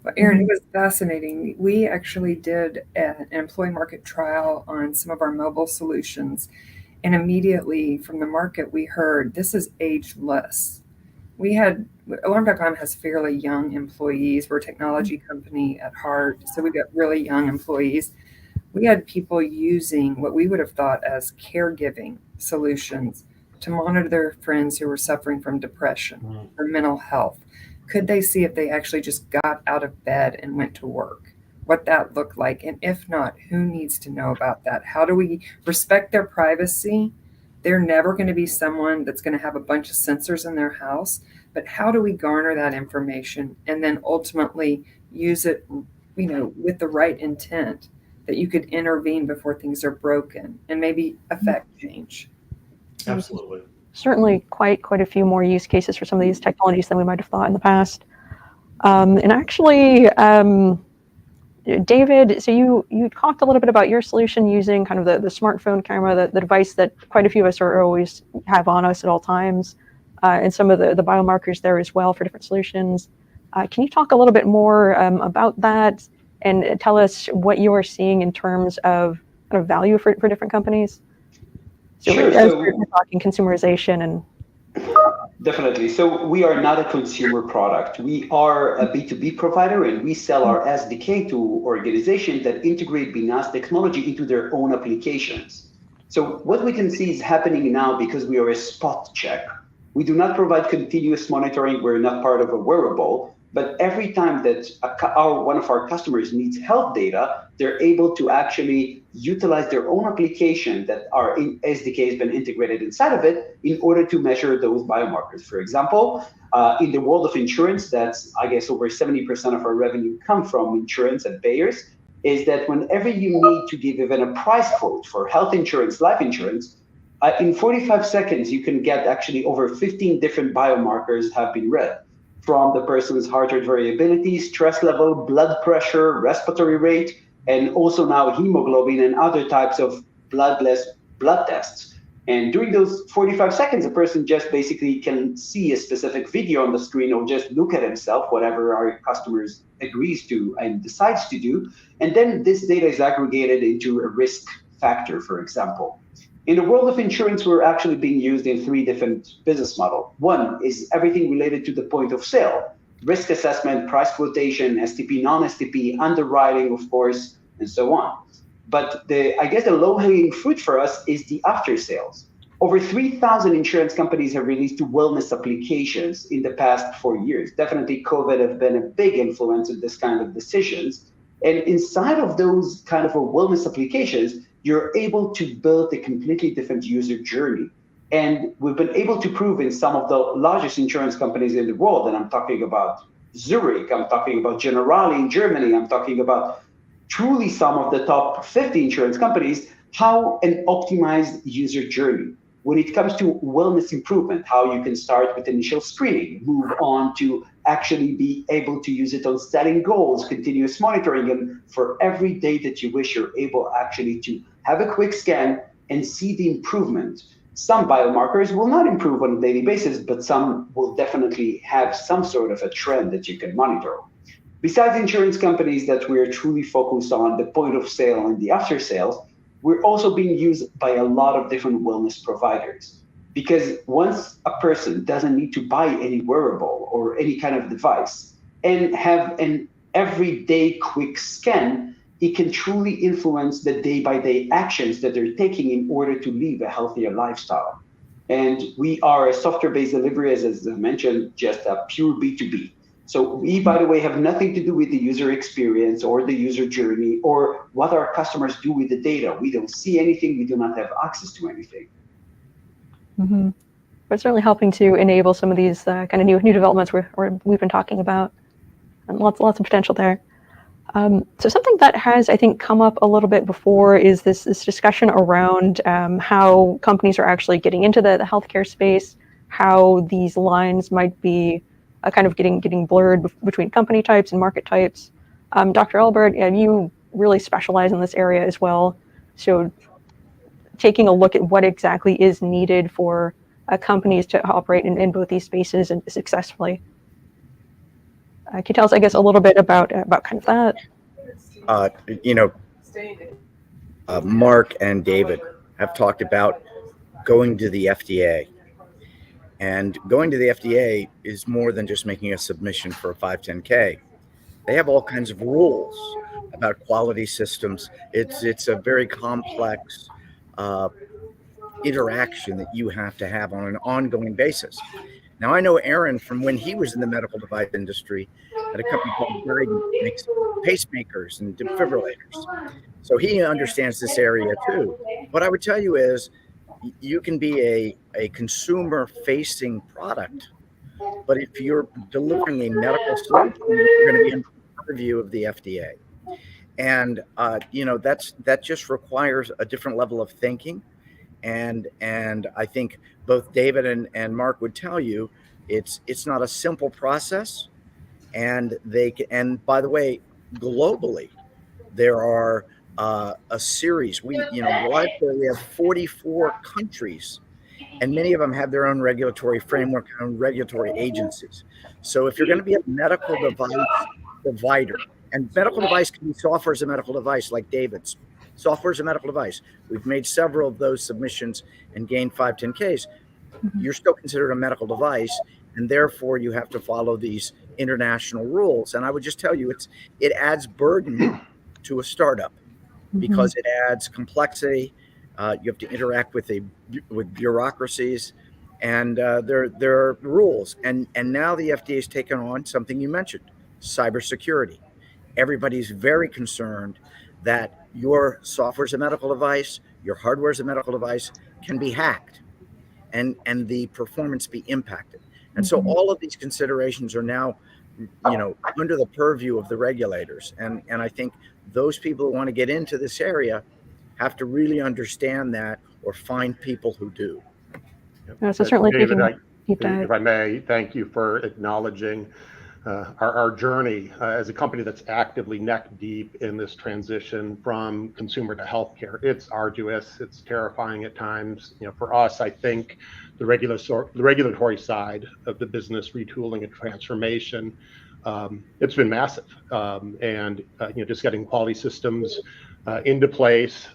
S9: Well, Aaron, it was fascinating. We actually did an employee market trial on some of our mobile solutions. And immediately from the market, we heard this is ageless. Alarm.com has fairly young employees. We're a technology company at heart, so we've got really young employees. We had people using what we would have thought as caregiving solutions to monitor their friends who were suffering from depression or mental health. Could they see if they actually just got out of bed and went to work, what that looked like? And if not, who needs to know about that? How do we respect their privacy? They're never going to be someone that's going to have a bunch of sensors in their house, but how do we garner that information and then ultimately use it, with the right intent that you could intervene before things are broken and maybe affect change?
S7: Absolutely.
S4: Certainly quite a few more use cases for some of these technologies than we might have thought in the past. And actually, David, so you talked a little bit about your solution using kind of the smartphone camera, the device that quite a few of us are always have on us at all times, and some of the biomarkers there as well for different solutions. Can you talk a little bit more about that and tell us what you are seeing in terms of kind of value for different companies? So
S8: sure.
S4: As we're talking consumerization and
S8: definitely. So we are not a consumer product. We are a B2B provider, and we sell our SDK to organizations that integrate BNAS technology into their own applications. So what we can see is happening now because we are a spot check. We do not provide continuous monitoring. We're not part of a wearable. But every time that one of our customers needs health data, they're able to actually utilize their own application that our SDK has been integrated inside of it in order to measure those biomarkers. For example, in the world of insurance, that's, I guess, over 70% of our revenue come from insurance and payers, is that whenever you need to give even a price quote for health insurance, life insurance, in 45 seconds, you can get actually over 15 different biomarkers have been read, from the person's heart rate variability, stress level, blood pressure, respiratory rate, and also now hemoglobin and other types of bloodless blood tests. And during those 45 seconds, a person just basically can see a specific video on the screen or just look at himself, whatever our customers agrees to and decides to do. And then this data is aggregated into a risk factor, for example. In the world of insurance, we're actually being used in 3 different business models. One is everything related to the point of sale, risk assessment, price quotation, STP, non-STP, underwriting, of course, and so on. But I guess the low-hanging fruit for us is the after sales. Over 3,000 insurance companies have released wellness applications in the past 4 years. Definitely COVID has been a big influence of this kind of decisions. And inside of those kind of wellness applications, you're able to build a completely different user journey. And we've been able to prove in some of the largest insurance companies in the world, and I'm talking about Zurich, I'm talking about Generali in Germany, I'm talking about truly some of the top 50 insurance companies, how an optimized user journey. When it comes to wellness improvement, how you can start with initial screening, move on to actually be able to use it on setting goals, continuous monitoring, and for every day that you wish, you're able actually to have a quick scan and see the improvement. Some biomarkers will not improve on a daily basis, but some will definitely have some sort of a trend that you can monitor. Besides insurance companies that we're truly focused on the point of sale and the after sales, we're also being used by a lot of different wellness providers. Because once a person doesn't need to buy any wearable or any kind of device and have an everyday quick scan, it can truly influence the day-by-day actions that they're taking in order to live a healthier lifestyle. And we are a software-based delivery, as I mentioned, just a pure B2B. So we, by the way, have nothing to do with the user experience or the user journey or what our customers do with the data. We don't see anything. We do not have access to anything.
S4: Mm-hmm. But certainly helping to enable some of these kind of new developments we've been talking about, and lots of potential there. So something that has, I think, come up a little bit before is this discussion around how companies are actually getting into the healthcare space, how these lines might be kind of getting blurred between company types and market types. Dr. Elbert, you really specialize in this area as well. So taking a look at what exactly is needed for companies to operate in both these spaces and successfully. Can you tell us, I guess, a little bit about kind of that?
S5: Mark and David have talked about going to the FDA. And going to the FDA is more than just making a submission for a 510K. They have all kinds of rules about quality systems. It's a very complex interaction that you have to have on an ongoing basis. Now, I know Aaron from when he was in the medical device industry at a company called Guidant that makes pacemakers and defibrillators. So he understands this area too. What I would tell you is you can be a consumer-facing product, but if you're delivering a medical solution, you're going to be in the purview of the FDA. And, that just requires a different level of thinking. And I think both David and Mark would tell you it's not a simple process. And by the way, globally, there are a series. We have 44 countries, and many of them have their own regulatory framework, own regulatory agencies. So if you're going to be a medical device provider, and medical device can be software as a medical device, like David's. Software as a medical device. We've made several of those submissions and gained 510Ks. You're still considered a medical device, and therefore you have to follow these international rules. And I would just tell you, it adds burden to a startup because it adds complexity. You have to interact with bureaucracies, and there are rules. And now the FDA has taken on something you mentioned, cybersecurity. Everybody's very concerned that your software as a medical device, your hardware as a medical device can be hacked and the performance be impacted. And so all of these considerations are now, under the purview of the regulators. And I think those people who want to get into this area have to really understand that or find people who do.
S4: So certainly,
S6: David, if I may, thank you for acknowledging our journey as a company that's actively neck deep in this transition from consumer to healthcare. It's arduous, it's terrifying at times. For us, I think the regulatory side of the business retooling and transformation, it's been massive. And just getting quality systems into place,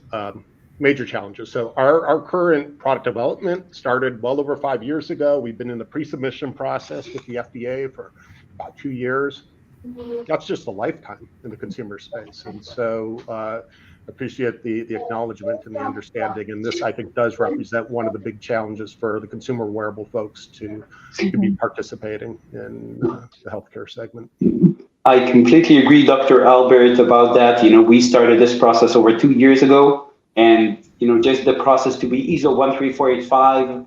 S6: major challenges. So our current product development started well over 5 years ago. We've been in the pre-submission process with the FDA for about 2 years. That's just a lifetime in the consumer space. And so appreciate the acknowledgement and the understanding. And this, I think, does represent one of the big challenges for the consumer wearable folks to be participating in the healthcare segment.
S8: I completely agree, Dr. Albert, about that. We started this process over 2 years ago, and just the process to be ISO 13485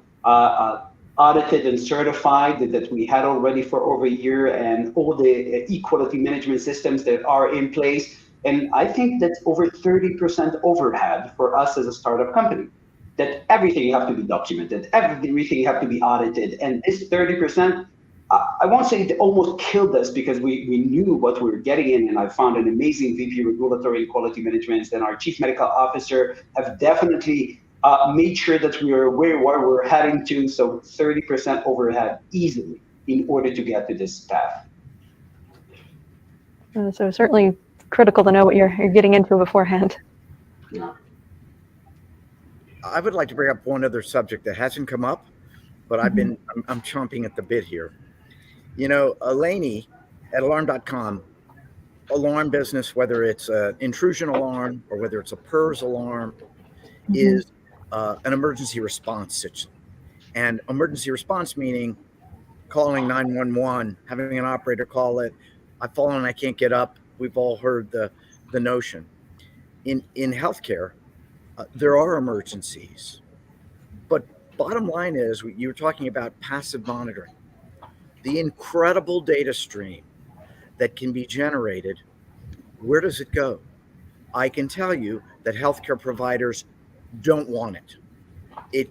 S8: audited and certified that we had already for over a year, and all the e-quality management systems that are in place. And I think that's over 30% overhead for us as a startup company, that everything have to be documented, everything have to be audited. And this 30%, I won't say it almost killed us, because we knew what we were getting in, and I found an amazing VP Regulatory and Quality Management, and our Chief Medical Officer have definitely made sure that we are aware where we're heading to. So 30% overhead easily in order to get to this path.
S4: So certainly critical to know what you're getting into beforehand.
S8: Yeah.
S5: I would like to bring up one other subject that hasn't come up, but I'm chomping at the bit here. Eleni at alarm.com, alarm business, whether it's an intrusion alarm or whether it's a PERS alarm, is an emergency response system. And emergency response meaning calling 911, having an operator call it, I've fallen, I can't get up. We've all heard the notion. In healthcare, there are emergencies. But bottom line is, you were talking about passive monitoring. The incredible data stream that can be generated, where does it go? I can tell you that healthcare providers don't want it.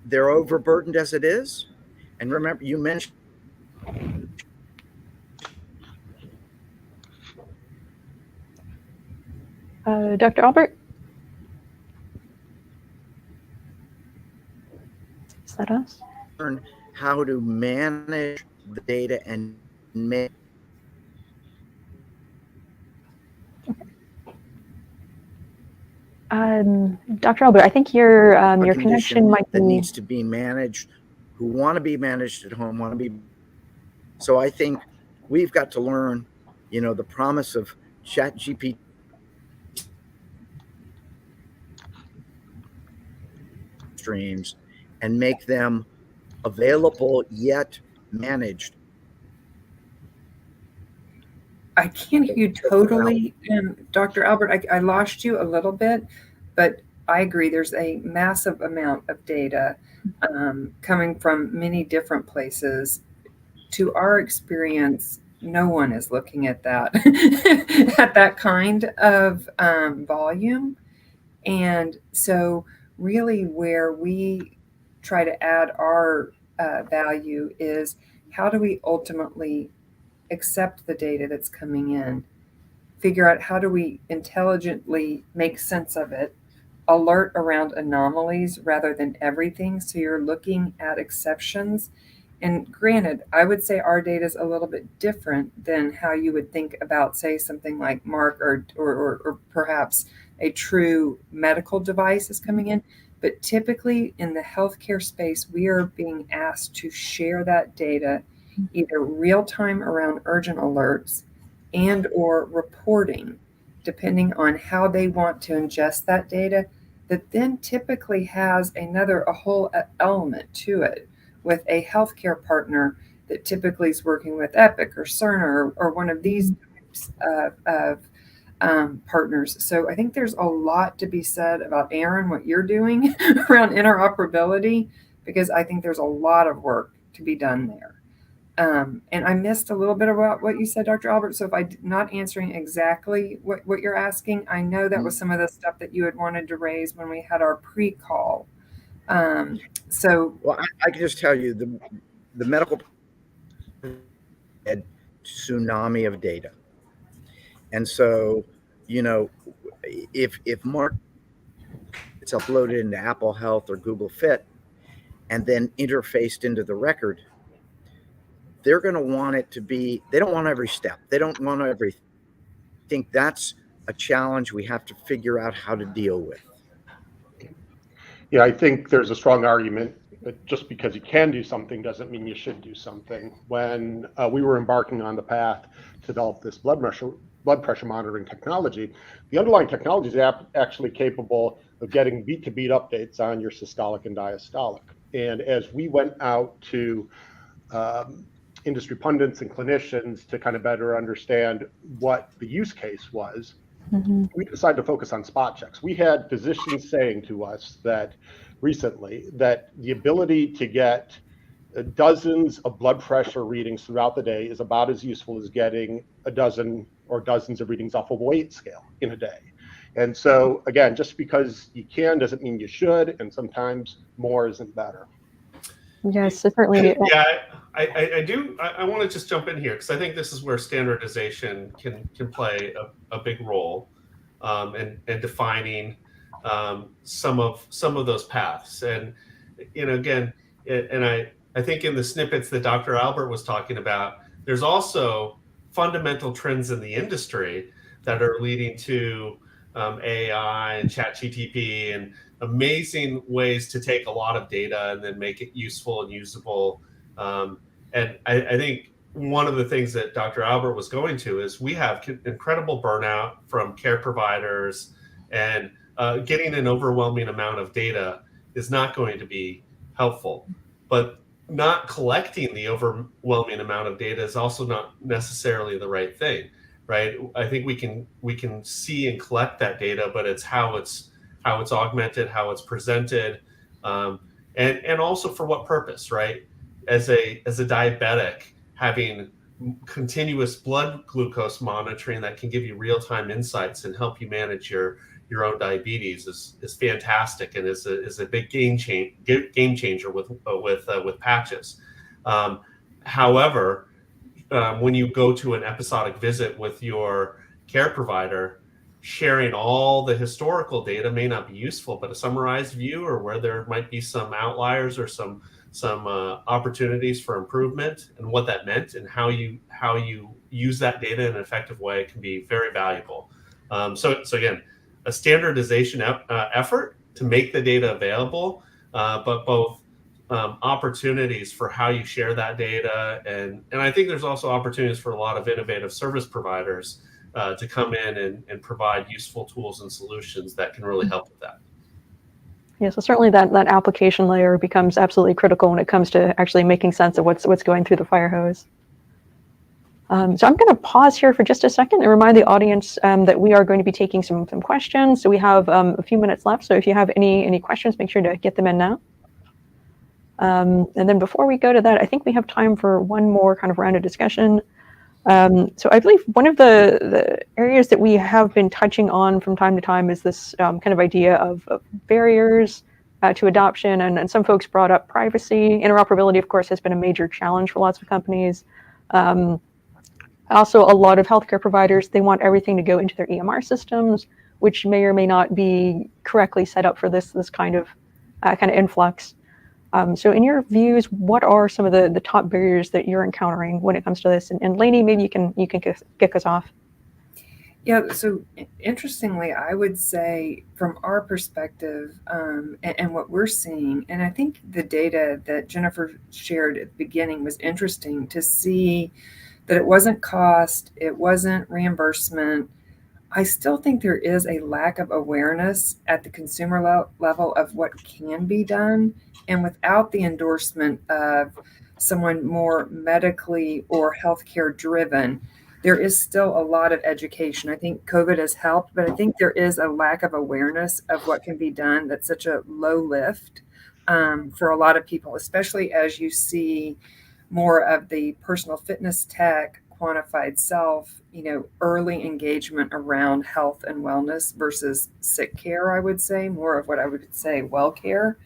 S5: They're overburdened as it is. And remember, you mentioned
S4: Dr. Albert? Is that us?
S5: learn how to manage the data and make
S4: Dr. Albert, I think your connection might
S5: that
S4: be...
S5: needs to be managed, who want to be managed at home, want to be. So I think we've got to learn, the promise of ChatGPT streams and make them available yet managed.
S9: I can't hear you totally, Dr. Albert. I lost you a little bit, but I agree. There's a massive amount of data coming from many different places. To our experience, no one is looking at that at that kind of volume. And so really where we try to add our value is, how do we ultimately accept the data that's coming in, figure out how do we intelligently make sense of it, alert around anomalies rather than everything. So you're looking at exceptions. And granted, I would say our data is a little bit different than how you would think about, say, something like Mark or perhaps a true medical device is coming in. But typically in the healthcare space, we are being asked to share that data either real time around urgent alerts and or reporting, depending on how they want to ingest that data, that then typically has a whole element to it with a healthcare partner that typically is working with Epic or Cerner or one of these types of partners. So I think there's a lot to be said about, Aaron, what you're doing around interoperability, because I think there's a lot of work to be done there. And I missed a little bit about what you said, Dr. Albert. So if I'm not answering exactly what you're asking, I know that was some of the stuff that you had wanted to raise when we had our pre-call.
S5: Well, I can just tell you the medical tsunami of data. And so, if Mark, it's uploaded into Apple Health or Google Fit and then interfaced into the record, they're going to want it to be, they don't want every step. They don't want everything. I think that's a challenge we have to figure out how to deal with.
S6: Yeah, I think there's a strong argument that just because you can do something doesn't mean you should do something. When we were embarking on the path to develop this blood blood pressure monitoring technology. The underlying technology is actually capable of getting beat-to-beat updates on your systolic and diastolic. And as we went out to industry pundits and clinicians to kind of better understand what the use case was, we decided to focus on spot checks. We had physicians saying to us that recently that the ability to get dozens of blood pressure readings throughout the day is about as useful as getting a dozen or dozens of readings off of a weight scale in a day. And so again, just because you can doesn't mean you should, and sometimes more isn't better.
S4: Yes, certainly.
S7: Yeah, I want to just jump in here because I think this is where standardization can play a big role in defining some of those paths. And again, and I think in the snippets that Dr. Albert was talking about, there's also fundamental trends in the industry that are leading to AI and ChatGPT and amazing ways to take a lot of data and then make it useful and usable. And I think one of the things that Dr. Albert was going to is we have incredible burnout from care providers, and getting an overwhelming amount of data is not going to be helpful. But not collecting the overwhelming amount of data is also not necessarily the right thing, right? I think we can see and collect that data, but it's how it's augmented, how it's presented, and also for what purpose, right? As a diabetic, having continuous blood glucose monitoring that can give you real-time insights and help you manage your own diabetes is fantastic, and is a big game changer with patches. However, when you go to an episodic visit with your care provider, sharing all the historical data may not be useful, but a summarized view or where there might be some outliers or some opportunities for improvement and what that meant and how you use that data in an effective way can be very valuable. So again, a standardization effort to make the data available, but both opportunities for how you share that data. And I think there's also opportunities for a lot of innovative service providers to come in and provide useful tools and solutions that can really help with that.
S4: Yeah, so certainly that application layer becomes absolutely critical when it comes to actually making sense of what's going through the fire hose. So I'm going to pause here for just a second and remind the audience that we are going to be taking some questions. So we have a few minutes left. So if you have any questions, make sure to get them in now. And then before we go to that, I think we have time for one more kind of round of discussion. So I believe one of the areas that we have been touching on from time to time is this kind of idea of barriers to adoption. And some folks brought up privacy. Interoperability, of course, has been a major challenge for lots of companies. Also, a lot of healthcare providers, they want everything to go into their EMR systems, which may or may not be correctly set up for this kind of influx. So in your views, what are some of the top barriers that you're encountering when it comes to this? And Lainey, maybe you can kick us off.
S9: Yeah, so interestingly, I would say from our perspective and what we're seeing, and I think the data that Jennifer shared at the beginning was interesting to see that it wasn't cost, it wasn't reimbursement. I still think there is a lack of awareness at the consumer level of what can be done. And without the endorsement of someone more medically or healthcare driven, there is still a lot of education. I think COVID has helped, but I think there is a lack of awareness of what can be done. That's such a low lift for a lot of people, especially as you see more of the personal fitness tech, quantified self, early engagement around health and wellness versus sick care, I would say, more of what I would say well care.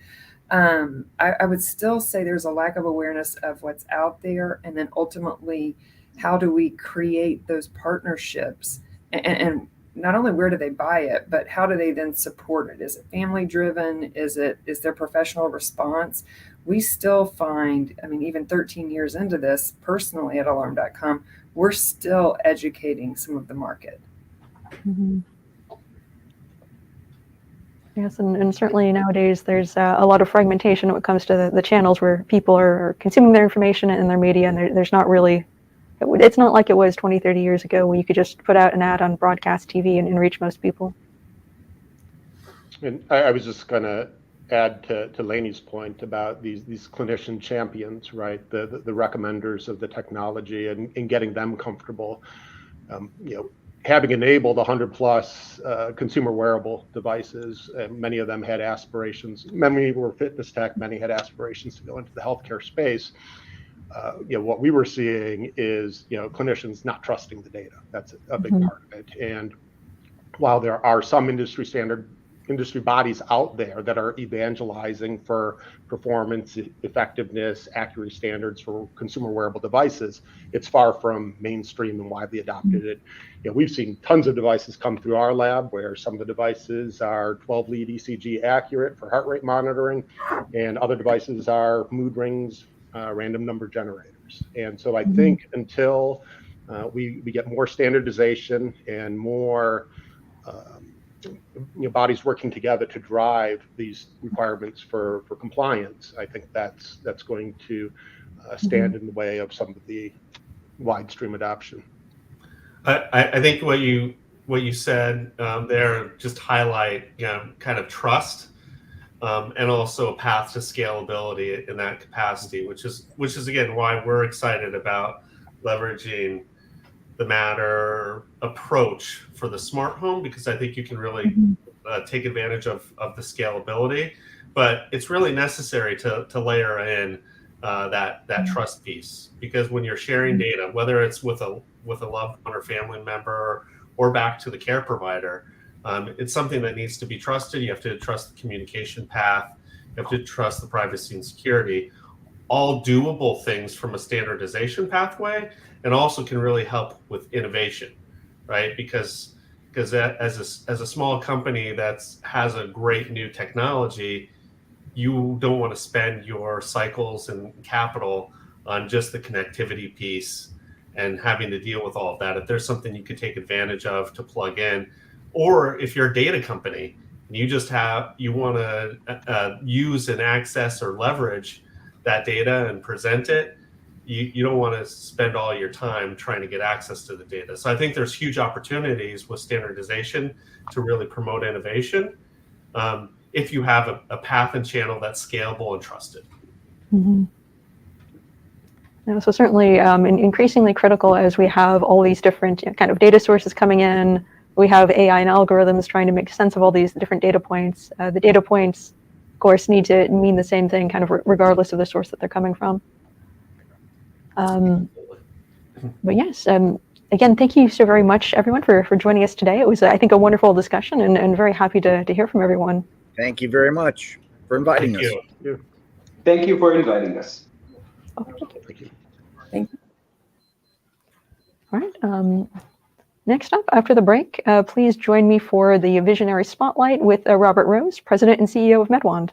S9: I would still say there's a lack of awareness of what's out there. And then ultimately, how do we create those partnerships? And not only where do they buy it, but how do they then support it? Is it family driven? Is there professional response? We still find, even 13 years into this, personally at Alarm.com, we're still educating some of the market.
S4: Mm-hmm. Yes, and certainly nowadays there's a lot of fragmentation when it comes to the channels where people are consuming their information and their media, and there's not really It's not like it was 20, 30 years ago when you could just put out an ad on broadcast TV and reach most people.
S6: And I was just going to add to Lainey's point about these clinician champions, right? The recommenders of the technology and getting them comfortable. Having enabled 100 plus consumer wearable devices, many of them had aspirations. Many were fitness tech, many had aspirations to go into the healthcare space. What we were seeing is, clinicians not trusting the data. That's a big part of it. And while there are some industry bodies out there that are evangelizing for performance, effectiveness, accuracy standards for consumer wearable devices, it's far from mainstream and widely adopted. We've seen tons of devices come through our lab where some of the devices are 12 lead ECG accurate for heart rate monitoring, and other devices are mood rings, random number generators. And so I think until we get more standardization and more bodies working together to drive these requirements for compliance, I think that's going to stand in the way of some of the wide stream adoption.
S7: I think what you said there just highlight kind of trust and also a path to scalability in that capacity, which is again why we're excited about leveraging the Matter approach for the smart home, because I think you can really take advantage of the scalability, but it's really necessary to layer in that trust piece, because when you're sharing data, whether it's with a loved one or family member or back to the care provider, it's something that needs to be trusted. You have to trust the communication path. You have to trust the privacy and security. All doable things from a standardization pathway, and also can really help with innovation, right? Because as a small company that has a great new technology, you don't want to spend your cycles and capital on just the connectivity piece and having to deal with all of that. If there's something you could take advantage of to plug in, or if you're a data company and you want to use and access or leverage that data and present it, you don't want to spend all your time trying to get access to the data. So I think there's huge opportunities with standardization to really promote innovation if you have a path and channel that's scalable and trusted.
S4: So certainly increasingly critical as we have all these different kind of data sources coming in. We have AI and algorithms trying to make sense of all these different data points. The data points, of course, need to mean the same thing kind of regardless of the source that they're coming from. But yes, again, thank you so very much, everyone, for joining us today. It was, I think, a wonderful discussion, and very happy to hear from everyone.
S5: Thank you very much for inviting us.
S8: Thank you for inviting us.
S4: Oh, thank you.
S6: Thank you.
S9: Thank you.
S4: All right. Next up, after the break, please join me for the Visionary Spotlight with Robert Rose, President and CEO of MedWand.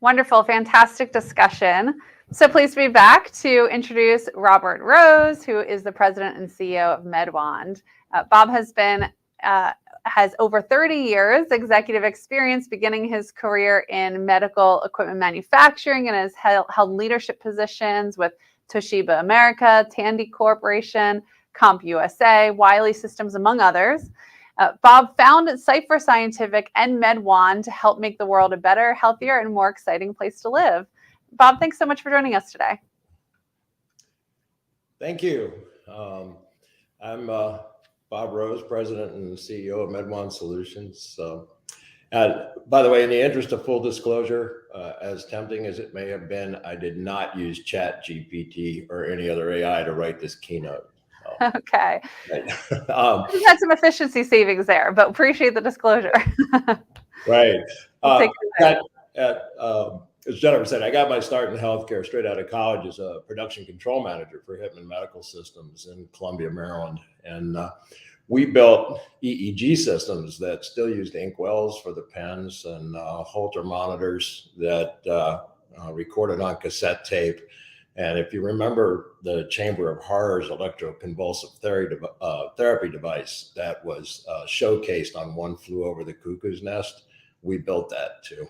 S2: Wonderful, fantastic discussion. So pleased to be back to introduce Robert Rose, who is the president and CEO of MedWand. Bob has over 30 years executive experience, beginning his career in medical equipment manufacturing, and has held leadership positions with Toshiba America, Tandy Corporation, CompUSA, Wiley Systems, among others. Bob founded Cipher Scientific and MedWand to help make the world a better, healthier, and more exciting place to live. Bob, thanks so much for joining us today.
S10: Thank you. I'm Bob Rose, President and CEO of MedWand Solutions. By the way, in the interest of full disclosure, as tempting as it may have been, I did not use ChatGPT or any other AI to write this keynote.
S2: Okay.
S10: Right.
S2: We've had some efficiency savings there, but appreciate the disclosure.
S10: Right.
S2: We'll
S10: as Jennifer said, I got my start in healthcare straight out of college as a production control manager for Hittman Medical Systems in Columbia, Maryland. And we built EEG systems that still used inkwells for the pens and Holter monitors that recorded on cassette tape. And if you remember the Chamber of Horrors electroconvulsive therapy device that was showcased on One Flew Over the Cuckoo's Nest, we built that too.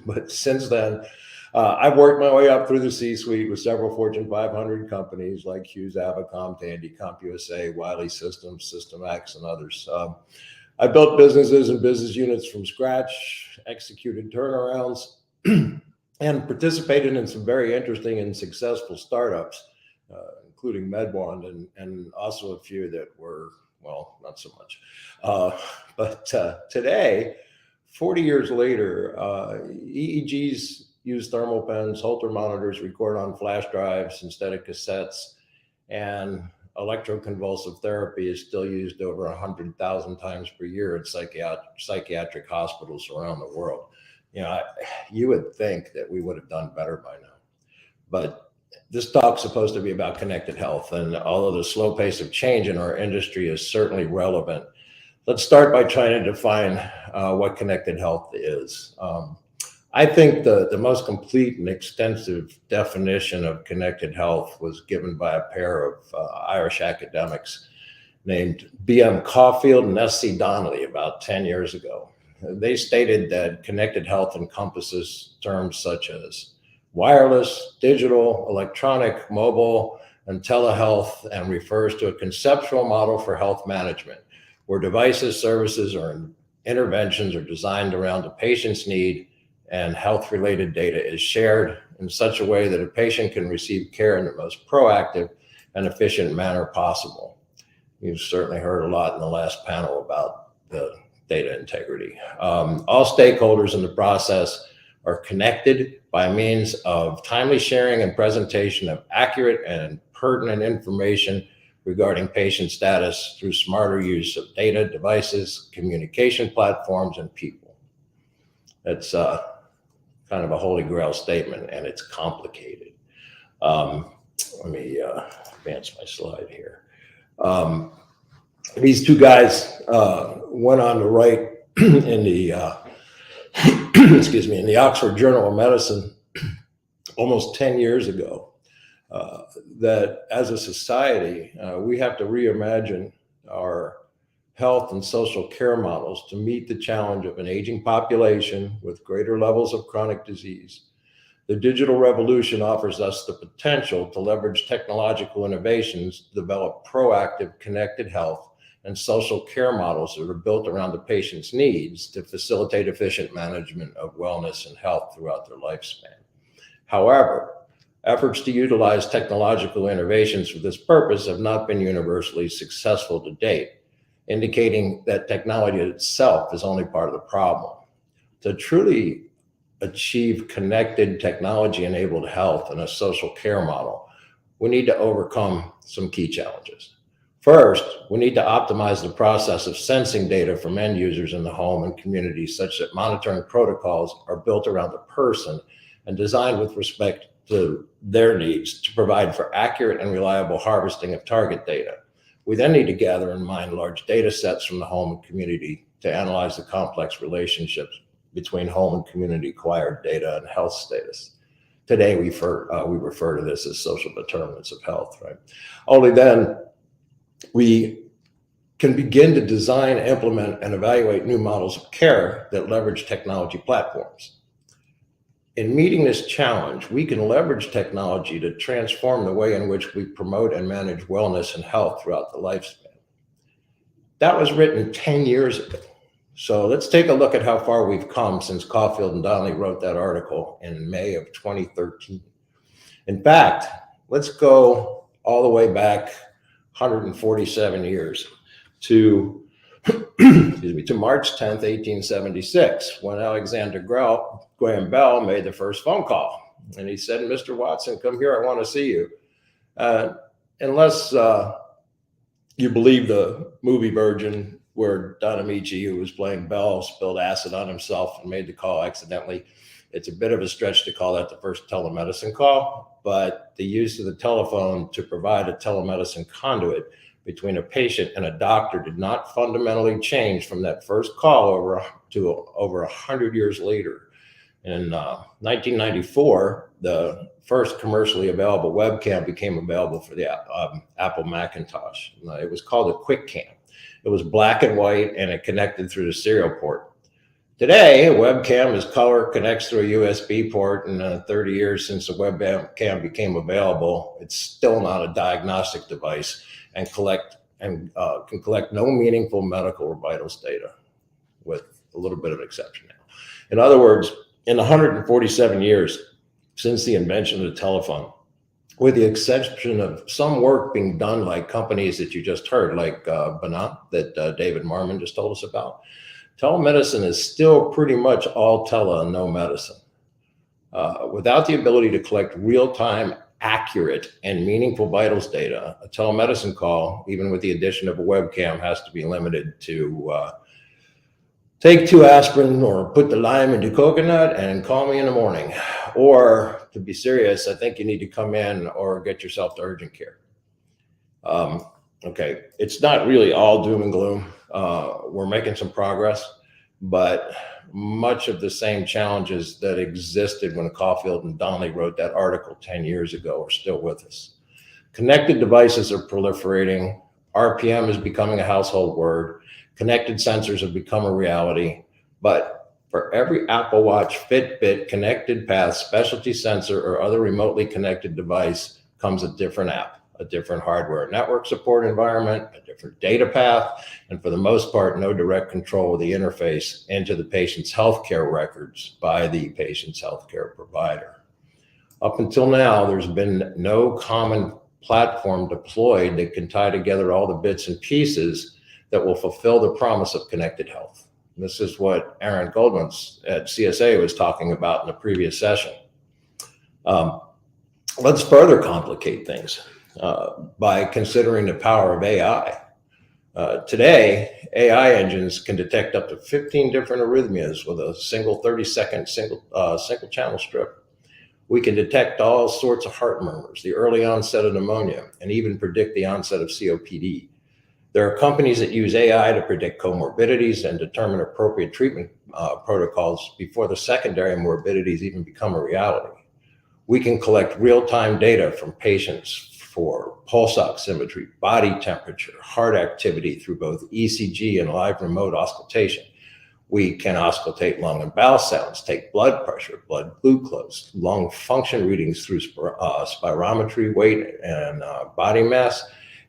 S10: But since then, I've worked my way up through the C-suite with several Fortune 500 companies like Hughes, Avacom, Tandy, CompUSA, Wiley Systems, SystemX, and others. I built businesses and business units from scratch, executed turnarounds, and participated in some very interesting and successful startups, including MedWand and also a few that were, well, not so much. But today, 40 years later, EEGs use thermal pens, Holter monitors record on flash drives instead of cassettes, and electroconvulsive therapy is still used over 100,000 times per year at psychiatric hospitals around the world. You know, you would think that we would have done better by now, but this talk's supposed to be about connected health, and although the slow pace of change in our industry is certainly relevant, let's start by trying to define what connected health is. I think the most complete and extensive definition of connected health was given by a pair of Irish academics named B.M. Caulfield and S.C. Donnelly about 10 years ago. They stated that connected health encompasses terms such as wireless, digital, electronic, mobile, and telehealth, and refers to a conceptual model for health management where devices, services, or interventions are designed around a patient's need and health-related data is shared in such a way that a patient can receive care in the most proactive and efficient manner possible. You've certainly heard a lot in the last panel about the data integrity. All stakeholders in the process are connected by means of timely sharing and presentation of accurate and pertinent information regarding patient status through smarter use of data, devices, communication platforms, and people. It's kind of a holy grail statement, and it's complicated. Let me advance my slide here. These two guys went on to write in the excuse me, in the Oxford Journal of Medicine almost 10 years ago that as a society, we have to reimagine our health and social care models to meet the challenge of an aging population with greater levels of chronic disease. The digital revolution offers us the potential to leverage technological innovations to develop proactive connected health and social care models that are built around the patient's needs to facilitate efficient management of wellness and health throughout their lifespan. However, efforts to utilize technological innovations for this purpose have not been universally successful to date, indicating that technology itself is only part of the problem. To truly achieve connected, technology-enabled health and a social care model, we need to overcome some key challenges. First, we need to optimize the process of sensing data from end users in the home and community such that monitoring protocols are built around the person and designed with respect to their needs to provide for accurate and reliable harvesting of target data. We then need to gather and mine large data sets from the home and community to analyze the complex relationships between home and community acquired data and health status. Today, we refer to this as social determinants of health, right? Only then we can begin to design, implement, and evaluate new models of care that leverage technology platforms. In meeting this challenge, we can leverage technology to transform the way in which we promote and manage wellness and health throughout the lifespan. That was written 10 years ago. So let's take a look at how far we've come since Caulfield and Donnelly wrote that article in May of 2013. In fact, let's go all the way back 147 years to March 10th, 1876, when Alexander Graham Bell made the first phone call. And he said, "Mr. Watson, come here, I want to see you." Unless you believe the movie version where Don Amici, who was playing Bell, spilled acid on himself and made the call accidentally, it's a bit of a stretch to call that the first telemedicine call, but the use of the telephone to provide a telemedicine conduit between a patient and a doctor did not fundamentally change from that first call over 100 years later. In 1994, the first commercially available webcam became available for the Apple Macintosh. It was called a QuickCam. It was black and white, and it connected through the serial port. Today, a webcam is color, connects through a USB port, and 30 years since the webcam became available, it's still not a diagnostic device and can collect no meaningful medical or vitals data, with a little bit of exception now. In other words, in 147 years since the invention of the telephone, with the exception of some work being done like companies that you just heard, like Banat, that David Marmon just told us about, telemedicine is still pretty much all tele and no medicine. Without the ability to collect real-time, accurate, and meaningful vitals data, a telemedicine call, even with the addition of a webcam, has to be limited to take 2 aspirin or put the lime into coconut and call me in the morning. Or, to be serious, I think you need to come in or get yourself to urgent care. Okay, it's not really all doom and gloom. We're making some progress, but much of the same challenges that existed when Caulfield and Donnelly wrote that article 10 years ago are still with us. Connected devices are proliferating. RPM is becoming a household word. Connected sensors have become a reality. But for every Apple Watch, Fitbit, Connected Path, specialty sensor, or other remotely connected device comes a different app, a different hardware network support environment, a different data path, and for the most part, no direct control of the interface into the patient's healthcare records by the patient's healthcare provider. Up until now, there's been no common platform deployed that can tie together all the bits and pieces that will fulfill the promise of connected health. And this is what Aaron Goldman at CSA was talking about in the previous session. Let's further complicate things by considering the power of AI. Today, AI engines can detect up to 15 different arrhythmias with a single 30-second single channel strip. We can detect all sorts of heart murmurs, the early onset of pneumonia, and even predict the onset of COPD. There are companies that use AI to predict comorbidities and determine appropriate treatment protocols before the secondary morbidities even become a reality. We can collect real-time data from patients for pulse oximetry, body temperature, heart activity through both ECG and live remote auscultation. We can auscultate lung and bowel sounds, take blood pressure, blood glucose, lung function readings through spirometry, weight, and body mass,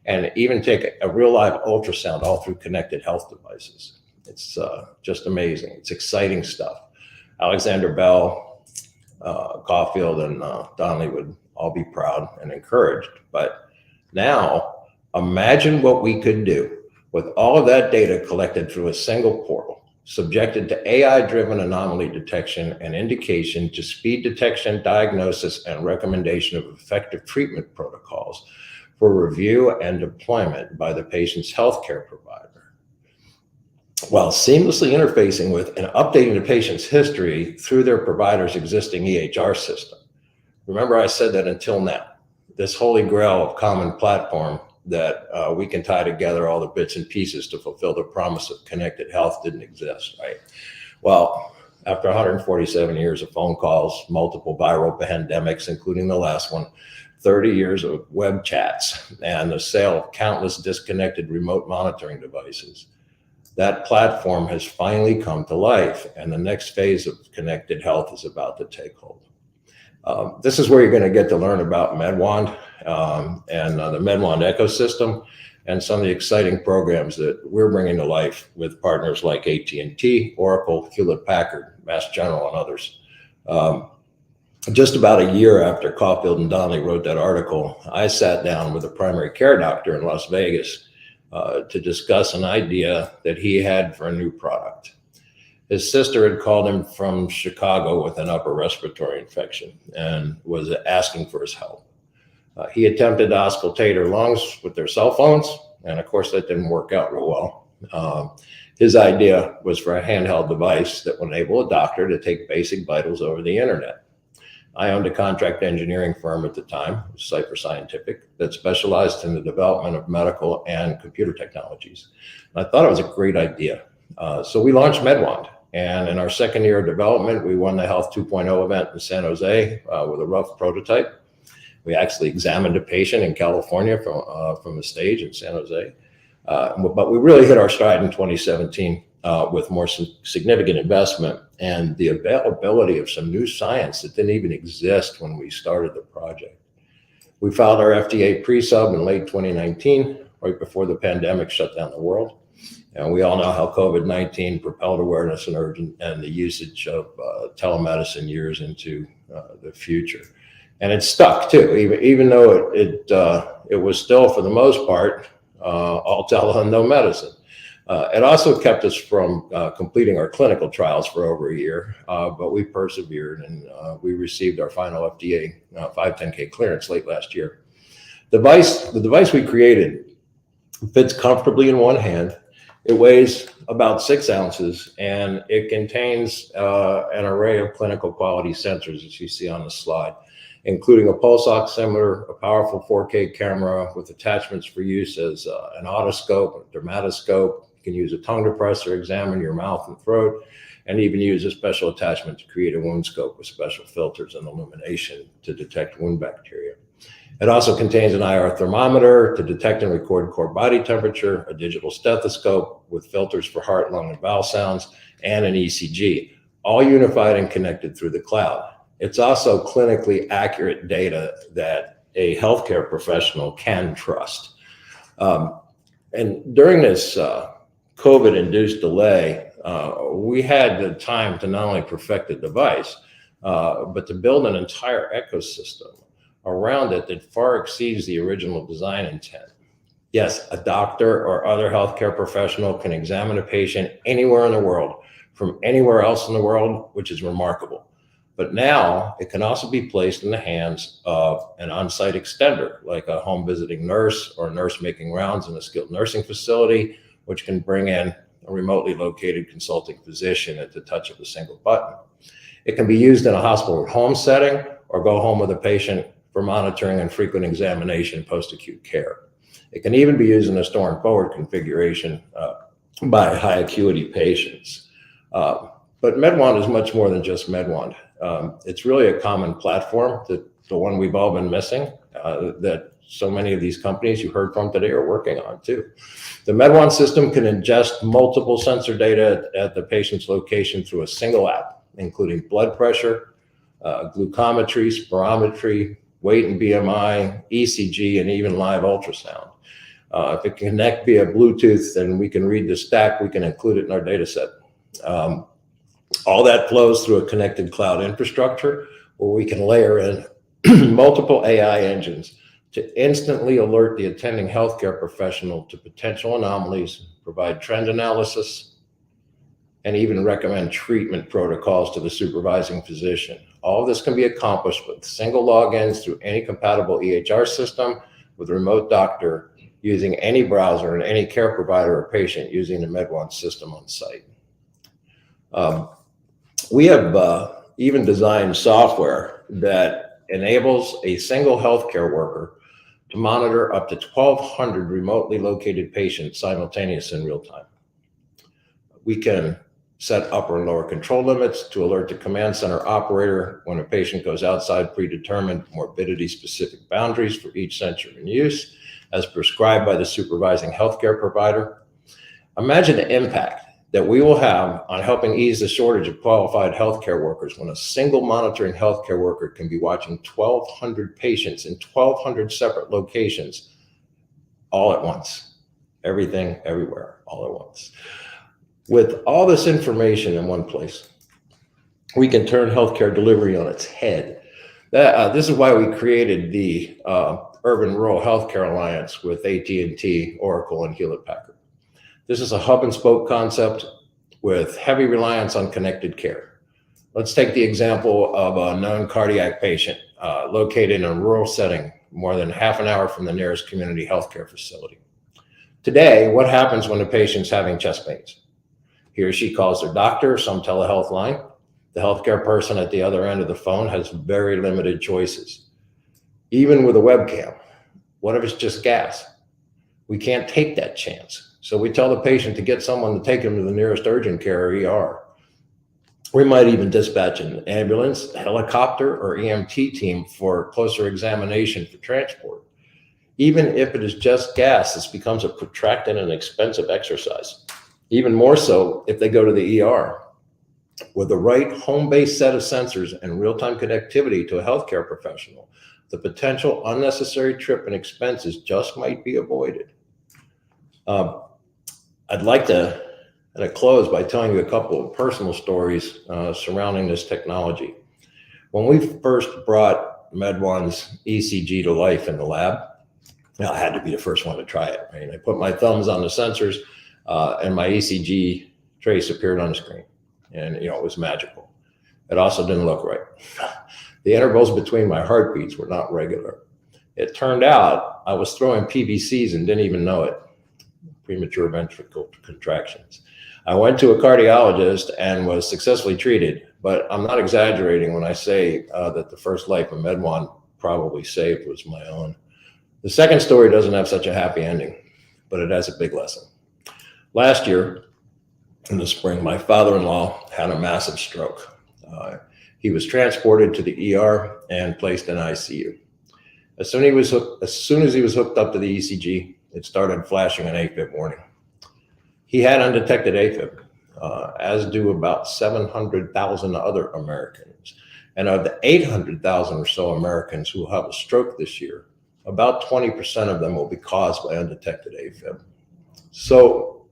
S10: and even take a real live ultrasound all through connected health devices. It's just amazing. It's exciting stuff. Alexander Bell, Caulfield, and Donnelly would all be proud and encouraged. But now, imagine what we could do with all of that data collected through a single portal, subjected to AI-driven anomaly detection and indication to speed detection, diagnosis, and recommendation of effective treatment protocols for review and deployment by the patient's healthcare provider, while seamlessly interfacing with and updating the patient's history through their provider's existing EHR system. Remember, I said that until now, this holy grail of common platform that we can tie together all the bits and pieces to fulfill the promise of connected health didn't exist, right? Well, after 147 years of phone calls, multiple viral pandemics, including the last one, 30 years of web chats, and the sale of countless disconnected remote monitoring devices, that platform has finally come to life, and the next phase of connected health is about to take hold. This is where you're going to get to learn about MedWand and the MedWand ecosystem and some of the exciting programs that we're bringing to life with partners like AT&T, Oracle, Hewlett-Packard, Mass General, and others. Just about a year after Caulfield and Donnelly wrote that article, I sat down with a primary care doctor in Las Vegas to discuss an idea that he had for a new product. His sister had called him from Chicago with an upper respiratory infection and was asking for his help. He attempted to auscultate her lungs with their cell phones, and of course that didn't work out real well. His idea was for a handheld device that would enable a doctor to take basic vitals over the internet. I owned a contract engineering firm at the time, Cypher Scientific, that specialized in the development of medical and computer technologies. And I thought it was a great idea. So we launched MedWand. And in our second year of development, we won the Health 2.0 event in San Jose with a rough prototype. We actually examined a patient in California from the stage in San Jose. But we really hit our stride in 2017 with more significant investment and the availability of some new science that didn't even exist when we started the project. We filed our FDA pre-sub in late 2019, right before the pandemic shut down the world. And we all know how COVID-19 propelled awareness and the usage of telemedicine years into the future. And it stuck too, even though it was still, for the most part, all tele and no medicine. It also kept us from completing our clinical trials for over a year, but we persevered and we received our final FDA 510(k) clearance late last year. The device we created fits comfortably in one hand. It weighs about 6 ounces, and it contains an array of clinical quality sensors, as you see on the slide, including a pulse oximeter, a powerful 4K camera with attachments for use as an otoscope, a dermatoscope. You can use a tongue depressor, examine your mouth and throat, and even use a special attachment to create a wound scope with special filters and illumination to detect wound bacteria. It also contains an IR thermometer to detect and record core body temperature, a digital stethoscope with filters for heart, lung, and bowel sounds, and an ECG, all unified and connected through the cloud. It's also clinically accurate data that a healthcare professional can trust. And during this COVID-induced delay, we had the time to not only perfect the device, but to build an entire ecosystem around it that far exceeds the original design intent. Yes, a doctor or other healthcare professional can examine a patient anywhere in the world, from anywhere else in the world, which is remarkable. But now it can also be placed in the hands of an on-site extender, like a home visiting nurse or a nurse making rounds in a skilled nursing facility, which can bring in a remotely located consulting physician at the touch of a single button. It can be used in a hospital at home setting or go home with a patient for monitoring and frequent examination post-acute care. It can even be used in a store and forward configuration by high acuity patients. But MedWand is much more than just MedWand. It's really a common platform, the one we've all been missing, that so many of these companies you heard from today are working on too. The MedWand system can ingest multiple sensor data at the patient's location through a single app, including blood pressure, glucometry, spirometry, weight and BMI, ECG, and even live ultrasound. If it can connect via Bluetooth, then we can read the stack, we can include it in our data set. All that flows through a connected cloud infrastructure where we can layer in multiple AI engines to instantly alert the attending healthcare professional to potential anomalies, provide trend analysis, and even recommend treatment protocols to the supervising physician. All of this can be accomplished with single logins through any compatible EHR system with a remote doctor using any browser and any care provider or patient using the MedWand system on site. We have even designed software that enables a single healthcare worker to monitor up to 1,200 remotely located patients simultaneously in real time. We can set upper and lower control limits to alert the command center operator when a patient goes outside predetermined morbidity-specific boundaries for each sensor in use, as prescribed by the supervising healthcare provider. Imagine the impact that we will have on helping ease the shortage of qualified healthcare workers when a single monitoring healthcare worker can be watching 1,200 patients in 1,200 separate locations all at once. Everything, everywhere, all at once. With all this information in one place, we can turn healthcare delivery on its head. This is why we created the Urban Rural Healthcare Alliance with AT&T, Oracle, and Hewlett-Packard. This is a hub and spoke concept with heavy reliance on connected care. Let's take the example of a known cardiac patient located in a rural setting, more than half an hour from the nearest community healthcare facility. Today, what happens when a patient's having chest pains? He or she calls their doctor or some telehealth line. The healthcare person at the other end of the phone has very limited choices. Even with a webcam, what if it's just gas? We can't take that chance. So we tell the patient to get someone to take him to the nearest urgent care or ER. We might even dispatch an ambulance, helicopter, or EMT team for closer examination for transport. Even if it is just gas, this becomes a protracted and expensive exercise. Even more so if they go to the ER. With the right home-based set of sensors and real-time connectivity to a healthcare professional, the potential unnecessary trip and expenses just might be avoided. I'd like to close by telling you a couple of personal stories surrounding this technology. When we first brought MedOne's ECG to life in the lab, I had to be the first one to try it. Right? I put my thumbs on the sensors and my ECG trace appeared on the screen. And, it was magical. It also didn't look right. The intervals between my heartbeats were not regular. It turned out I was throwing PVCs and didn't even know it. Premature ventricular contractions. I went to a cardiologist and was successfully treated, but I'm not exaggerating when I say that the first life of MedOne probably saved was my own. The second story doesn't have such a happy ending, but it has a big lesson. Last year, in the spring, my father-in-law had a massive stroke. He was transported to the ER and placed in ICU. As soon as he was hooked up to the ECG, it started flashing an AFib warning. He had undetected AFib, as do about 700,000 other Americans. And of the 800,000 or so Americans who will have a stroke this year, about 20% of them will be caused by undetected AFib. So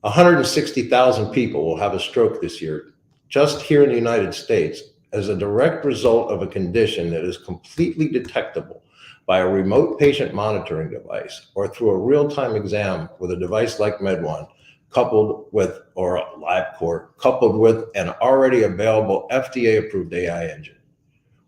S10: 160,000 people will have a stroke this year, just here in the United States, as a direct result of a condition that is completely detectable by a remote patient monitoring device or through a real-time exam with a device like MedOne, or a LabCorp, coupled with an already available FDA-approved AI engine.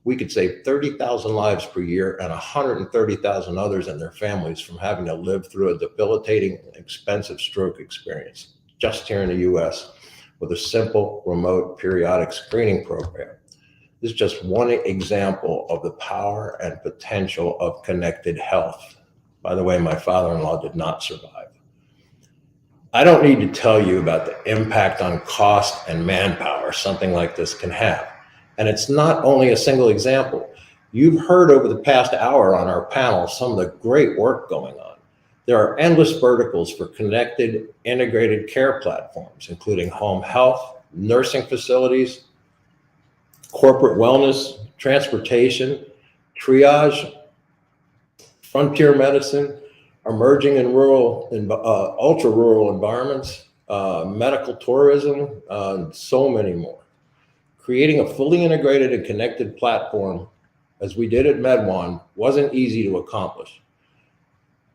S10: We could save 30,000 lives per year and 130,000 others and their families from having to live through a debilitating and expensive stroke experience, just here in the US, with a simple remote periodic screening program. This is just one example of the power and potential of connected health. By the way, my father-in-law did not survive. I don't need to tell you about the impact on cost and manpower something like this can have. And it's not only a single example. You've heard over the past hour on our panel some of the great work going on. There are endless verticals for connected, integrated care platforms, including home health, nursing facilities, corporate wellness, transportation, triage, frontier medicine, emerging and rural, ultra-rural environments, medical tourism, and so many more. Creating a fully integrated and connected platform, as we did at MedOne, wasn't easy to accomplish.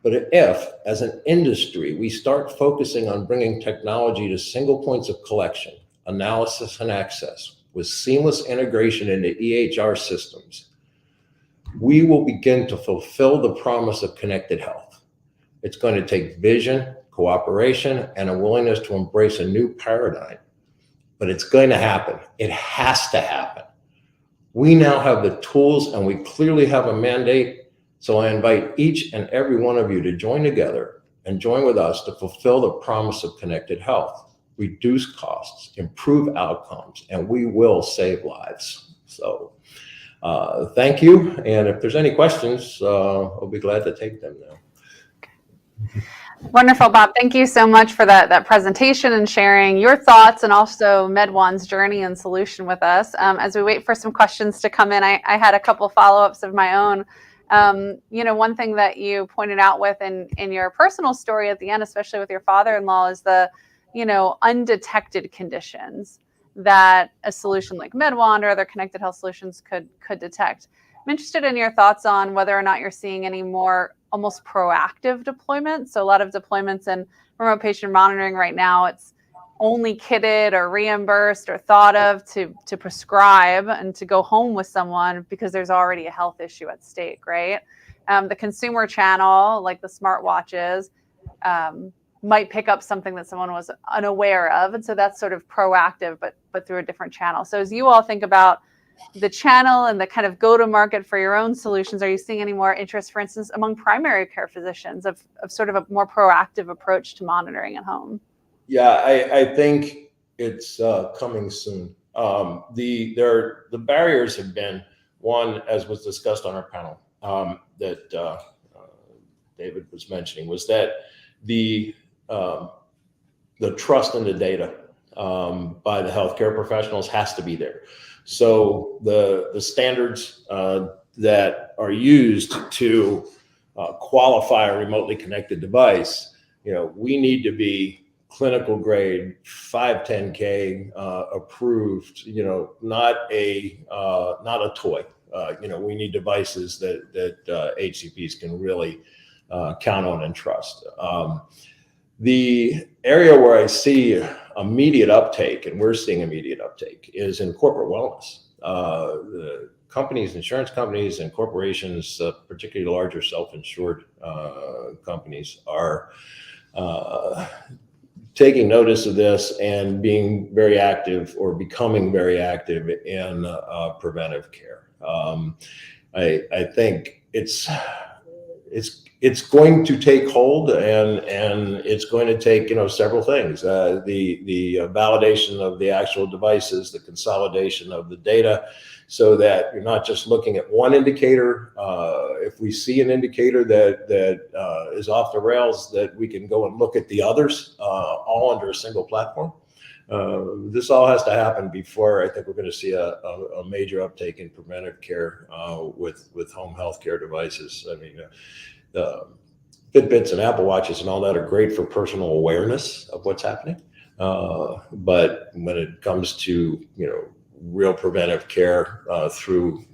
S10: But if, as an industry, we start focusing on bringing technology to single points of collection, analysis, and access, with seamless integration into EHR systems, we will begin to fulfill the promise of connected health. It's going to take vision, cooperation, and a willingness to embrace a new paradigm. But it's going to happen. It has to happen. We now have the tools and we clearly have a mandate. So I invite each and every one of you to join together and join with us to fulfill the promise of connected health. reduce costs, improve outcomes, and we will save lives. So thank you. And if there's any questions, I'll be glad to take them now.
S2: Wonderful, Bob. Thank you so much for that presentation and sharing your thoughts and also MedOne's journey and solution with us. As we wait for some questions to come in, I had a couple follow-ups of my own. One thing that you pointed out in your personal story at the end, especially with your father-in-law, is the, undetected conditions that a solution like MedOne or other connected health solutions could detect. I'm interested in your thoughts on whether or not you're seeing any more almost proactive deployments. So a lot of deployments in remote patient monitoring right now, it's only kitted or reimbursed or thought of to prescribe and to go home with someone because there's already a health issue at stake, right? The consumer channel, like the smartwatches, might pick up something that someone was unaware of. And so that's sort of proactive, but through a different channel. So as you all think about the channel and the kind of go-to-market for your own solutions, are you seeing any more interest, for instance, among primary care physicians of sort of a more proactive approach to monitoring at home?
S10: Yeah, I think it's coming soon. The barriers have been, one, as was discussed on our panel, that David was mentioning, was that the trust in the data by the healthcare professionals has to be there. So the standards that are used to qualify a remotely connected device, we need to be clinical grade, 510K approved, not a toy. We need devices that HCPs can really count on and trust. The area where I see immediate uptake, and we're seeing immediate uptake, is in corporate wellness. The companies, insurance companies and corporations, particularly larger self-insured companies, are taking notice of this and being very active or becoming very active in preventive care. I think it's going to take hold, and it's going to take several things: the validation of the actual devices, the consolidation of the data, so that you're not just looking at one indicator. If we see an indicator that is off the rails, that we can go and look at the others all under a single platform. This all has to happen before I think we're going to see a major uptake in preventive care with home healthcare devices. I mean, the Fitbits and Apple Watches and all that are great for personal awareness of what's happening. But when it comes to, real preventive care through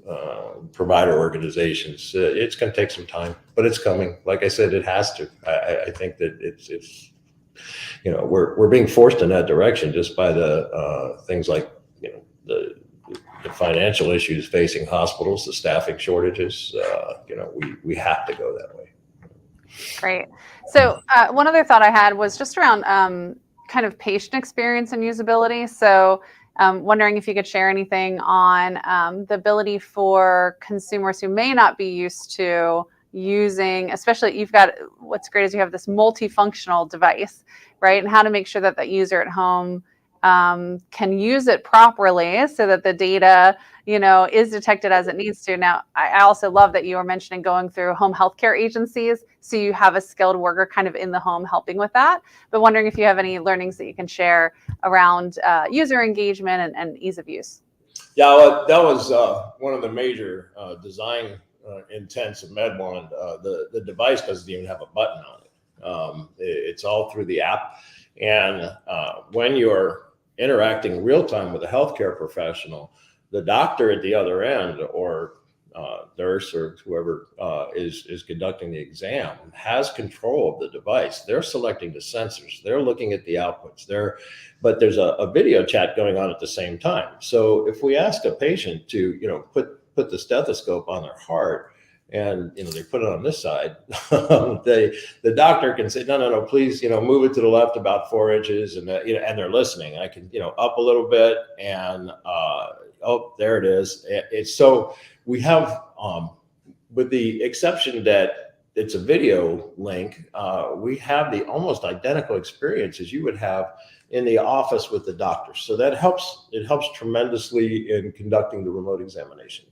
S10: provider organizations, it's going to take some time, but it's coming. Like I said, it has to. I think that it's we're being forced in that direction just by the things like, the financial issues facing hospitals, the staffing shortages. We have to go that way.
S2: Great. So one other thought I had was just around kind of patient experience and usability. So wondering if you could share anything on the ability for consumers who may not be used to using, especially what's great is you have this multifunctional device, right? And how to make sure that the user at home can use it properly so that the data, is detected as it needs to. Now, I also love that you were mentioning going through home healthcare agencies, so you have a skilled worker kind of in the home helping with that. But wondering if you have any learnings that you can share around user engagement and ease of use.
S10: Yeah, well, that was one of the major design intents of MedOne. The device doesn't even have a button on it. It's all through the app. And when you're interacting real time with a healthcare professional, the doctor at the other end, or nurse or whoever is conducting the exam, has control of the device. They're selecting the sensors. They're looking at the outputs. But there's a video chat going on at the same time. So if we ask a patient to, put the stethoscope on their heart, and they put it on this side, the doctor can say, no, please, move it to the left about 4 inches, and and they're listening. I can, up a little bit, and oh, there it is. It's so we have, with the exception that it's a video link, we have the almost identical experience as you would have in the office with the doctor. So that helps. It helps tremendously in conducting the remote examination.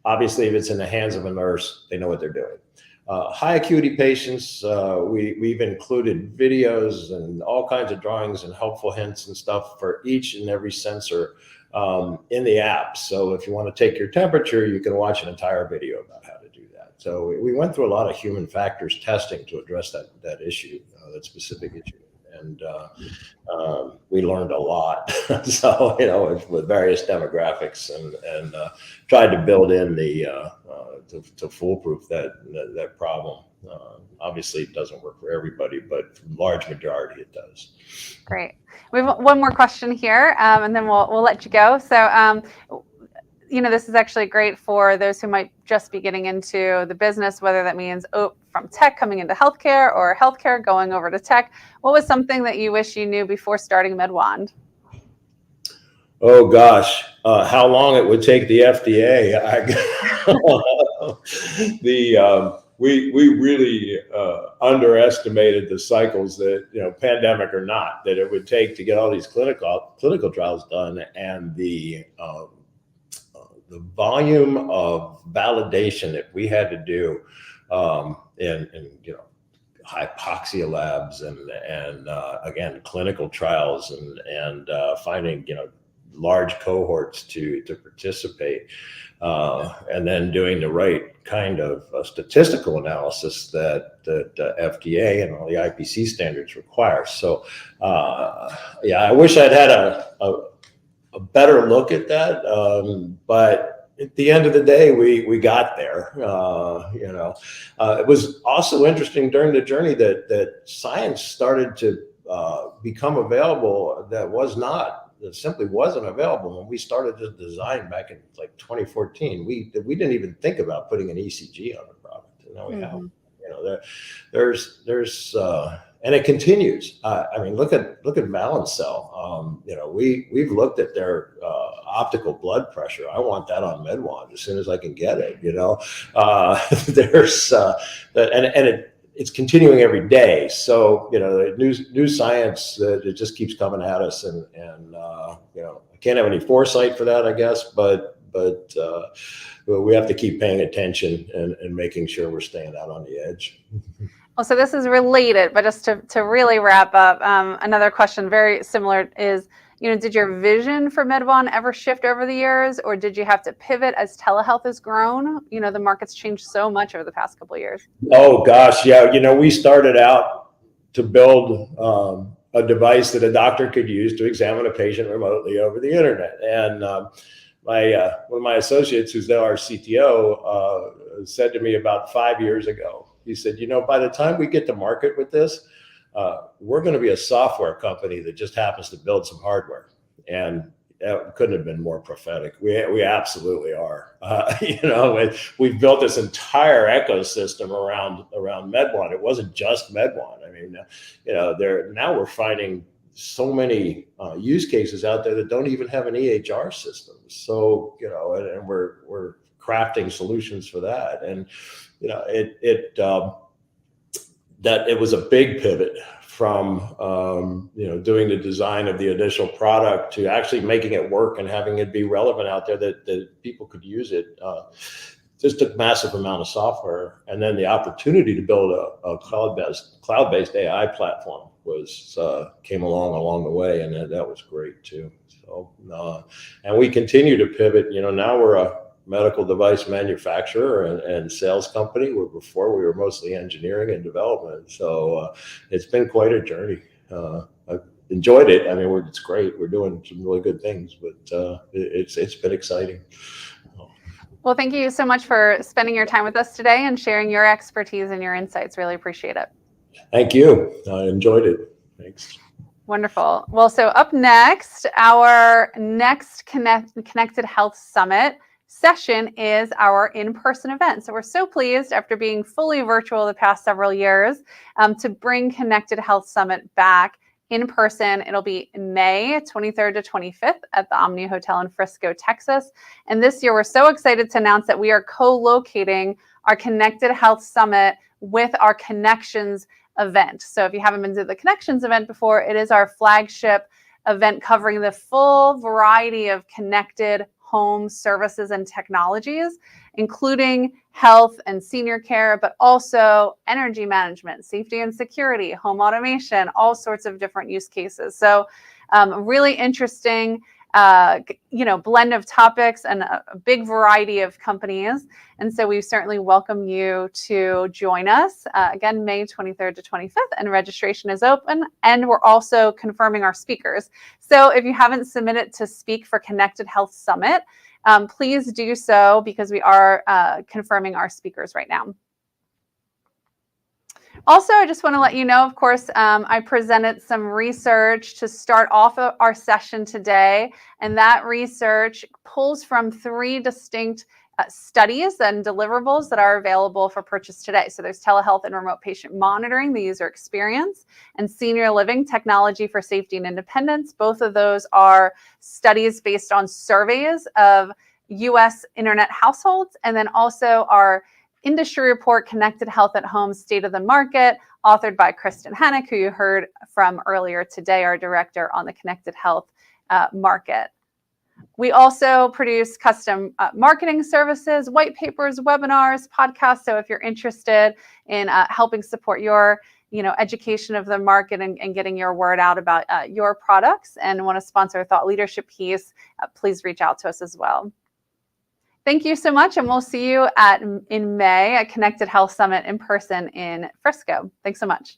S10: Obviously, if it's in the hands of a nurse, they know what they're doing. High acuity patients, we've included videos and all kinds of drawings and helpful hints and stuff for each and every sensor in the app. So if you want to take your temperature, you can watch an entire video about how to do that. So we went through a lot of human factors testing to address that issue, that specific issue. And we learned a lot. So, with various demographics and tried to build in the to foolproof that problem. Obviously, it doesn't work for everybody, but for the large majority, it does.
S2: Great. We have one more question here, and then we'll let you go. So, this is actually great for those who might just be getting into the business, whether that means from tech coming into healthcare or healthcare going over to tech. What was something that you wish you knew before starting MedWand?
S10: Oh gosh, how long it would take the FDA. We really underestimated the cycles that, pandemic or not, that it would take to get all these clinical trials done, and the volume of validation that we had to do in hypoxia labs and again, clinical trials and finding, large cohorts to participate, and then doing the right kind of statistical analysis that FDA and all the IPC standards require. So, I wish I'd had a better look at that, but at the end of the day, we got there. It was also interesting during the journey that science started to become available that simply wasn't available when we started the design back in like 2014. We didn't even think about putting an ECG on the product. And now we have. There's and it continues. Look at Balance Cell. We've looked at their optical blood pressure. I want that on MedWand as soon as I can get it. It's continuing every day. So new science that it just keeps coming at us, and I can't have any foresight for that, I guess, but we have to keep paying attention and making sure we're staying out on the edge.
S2: Well, so this is related, but just to really wrap up, another question very similar is, did your vision for MedWand ever shift over the years, or did you have to pivot as telehealth has grown? The market's changed so much over the past couple of years. Oh gosh, yeah. We started out to build a device that a doctor could use to examine a patient remotely over the internet. And one of my associates, who's now our CTO, said to me about 5 years ago, he said, by the time we get to market with this, we're going to be a software company that just happens to build some hardware. And that couldn't have been more prophetic. We absolutely are. We've built this entire ecosystem around MedWand. It wasn't just MedWand. Now we're finding so many use cases out there that don't even have an EHR system. So, and we're crafting solutions for that. And, that it was a big pivot from doing the design of the initial product to actually making it work and having it be relevant out there that people could use it. Just a massive amount of software, and then the opportunity to build a cloud-based AI platform came along the way, and that was great too. So, and we continue to pivot. Now we're a medical device manufacturer and sales company, where before we were mostly engineering and development. So it's been quite a journey. I've enjoyed it. It's great. We're doing some really good things, but it's been exciting. Well, thank you so much for spending your time with us today and sharing your expertise and your insights. Really appreciate it.
S10: Thank you. I enjoyed it. Thanks.
S2: Wonderful. Well, so up next, our next Connected Health Summit session is our in-person event. So we're so pleased, after being fully virtual the past several years, to bring Connected Health Summit back in person. It'll be May 23rd to 25th at the Omni Hotel in Frisco, Texas. And this year, we're so excited to announce that we are co-locating our Connected Health Summit with our Connections event. So if you haven't been to the Connections event before, it is our flagship event covering the full variety of connected home services and technologies, including health and senior care, but also energy management, safety and security, home automation, all sorts of different use cases. So really interesting blend of topics and a big variety of companies. And so we certainly welcome you to join us. Again, May 23rd to 25th, and registration is open. And we're also confirming our speakers. So if you haven't submitted to speak for Connected Health Summit, please do so, because we are confirming our speakers right now. Also, I just want to let you know, of course, I presented some research to start off our session today, and that research pulls from 3 distinct studies and deliverables that are available for purchase today. So there's telehealth and remote patient monitoring, the user experience, and senior living technology for safety and independence. Both of those are studies based on surveys of U.S. internet households, and then also our industry report, Connected Health at Home, State of the Market, authored by Kristen Hennick, who you heard from earlier today, our director on the connected health market. We also produce custom marketing services, white papers, webinars, podcasts. So if you're interested in helping support your education of the market and getting your word out about your products and want to sponsor a thought leadership piece, please reach out to us as well. Thank you so much, and we'll see you in May at Connected Health Summit in person in Frisco. Thanks so much.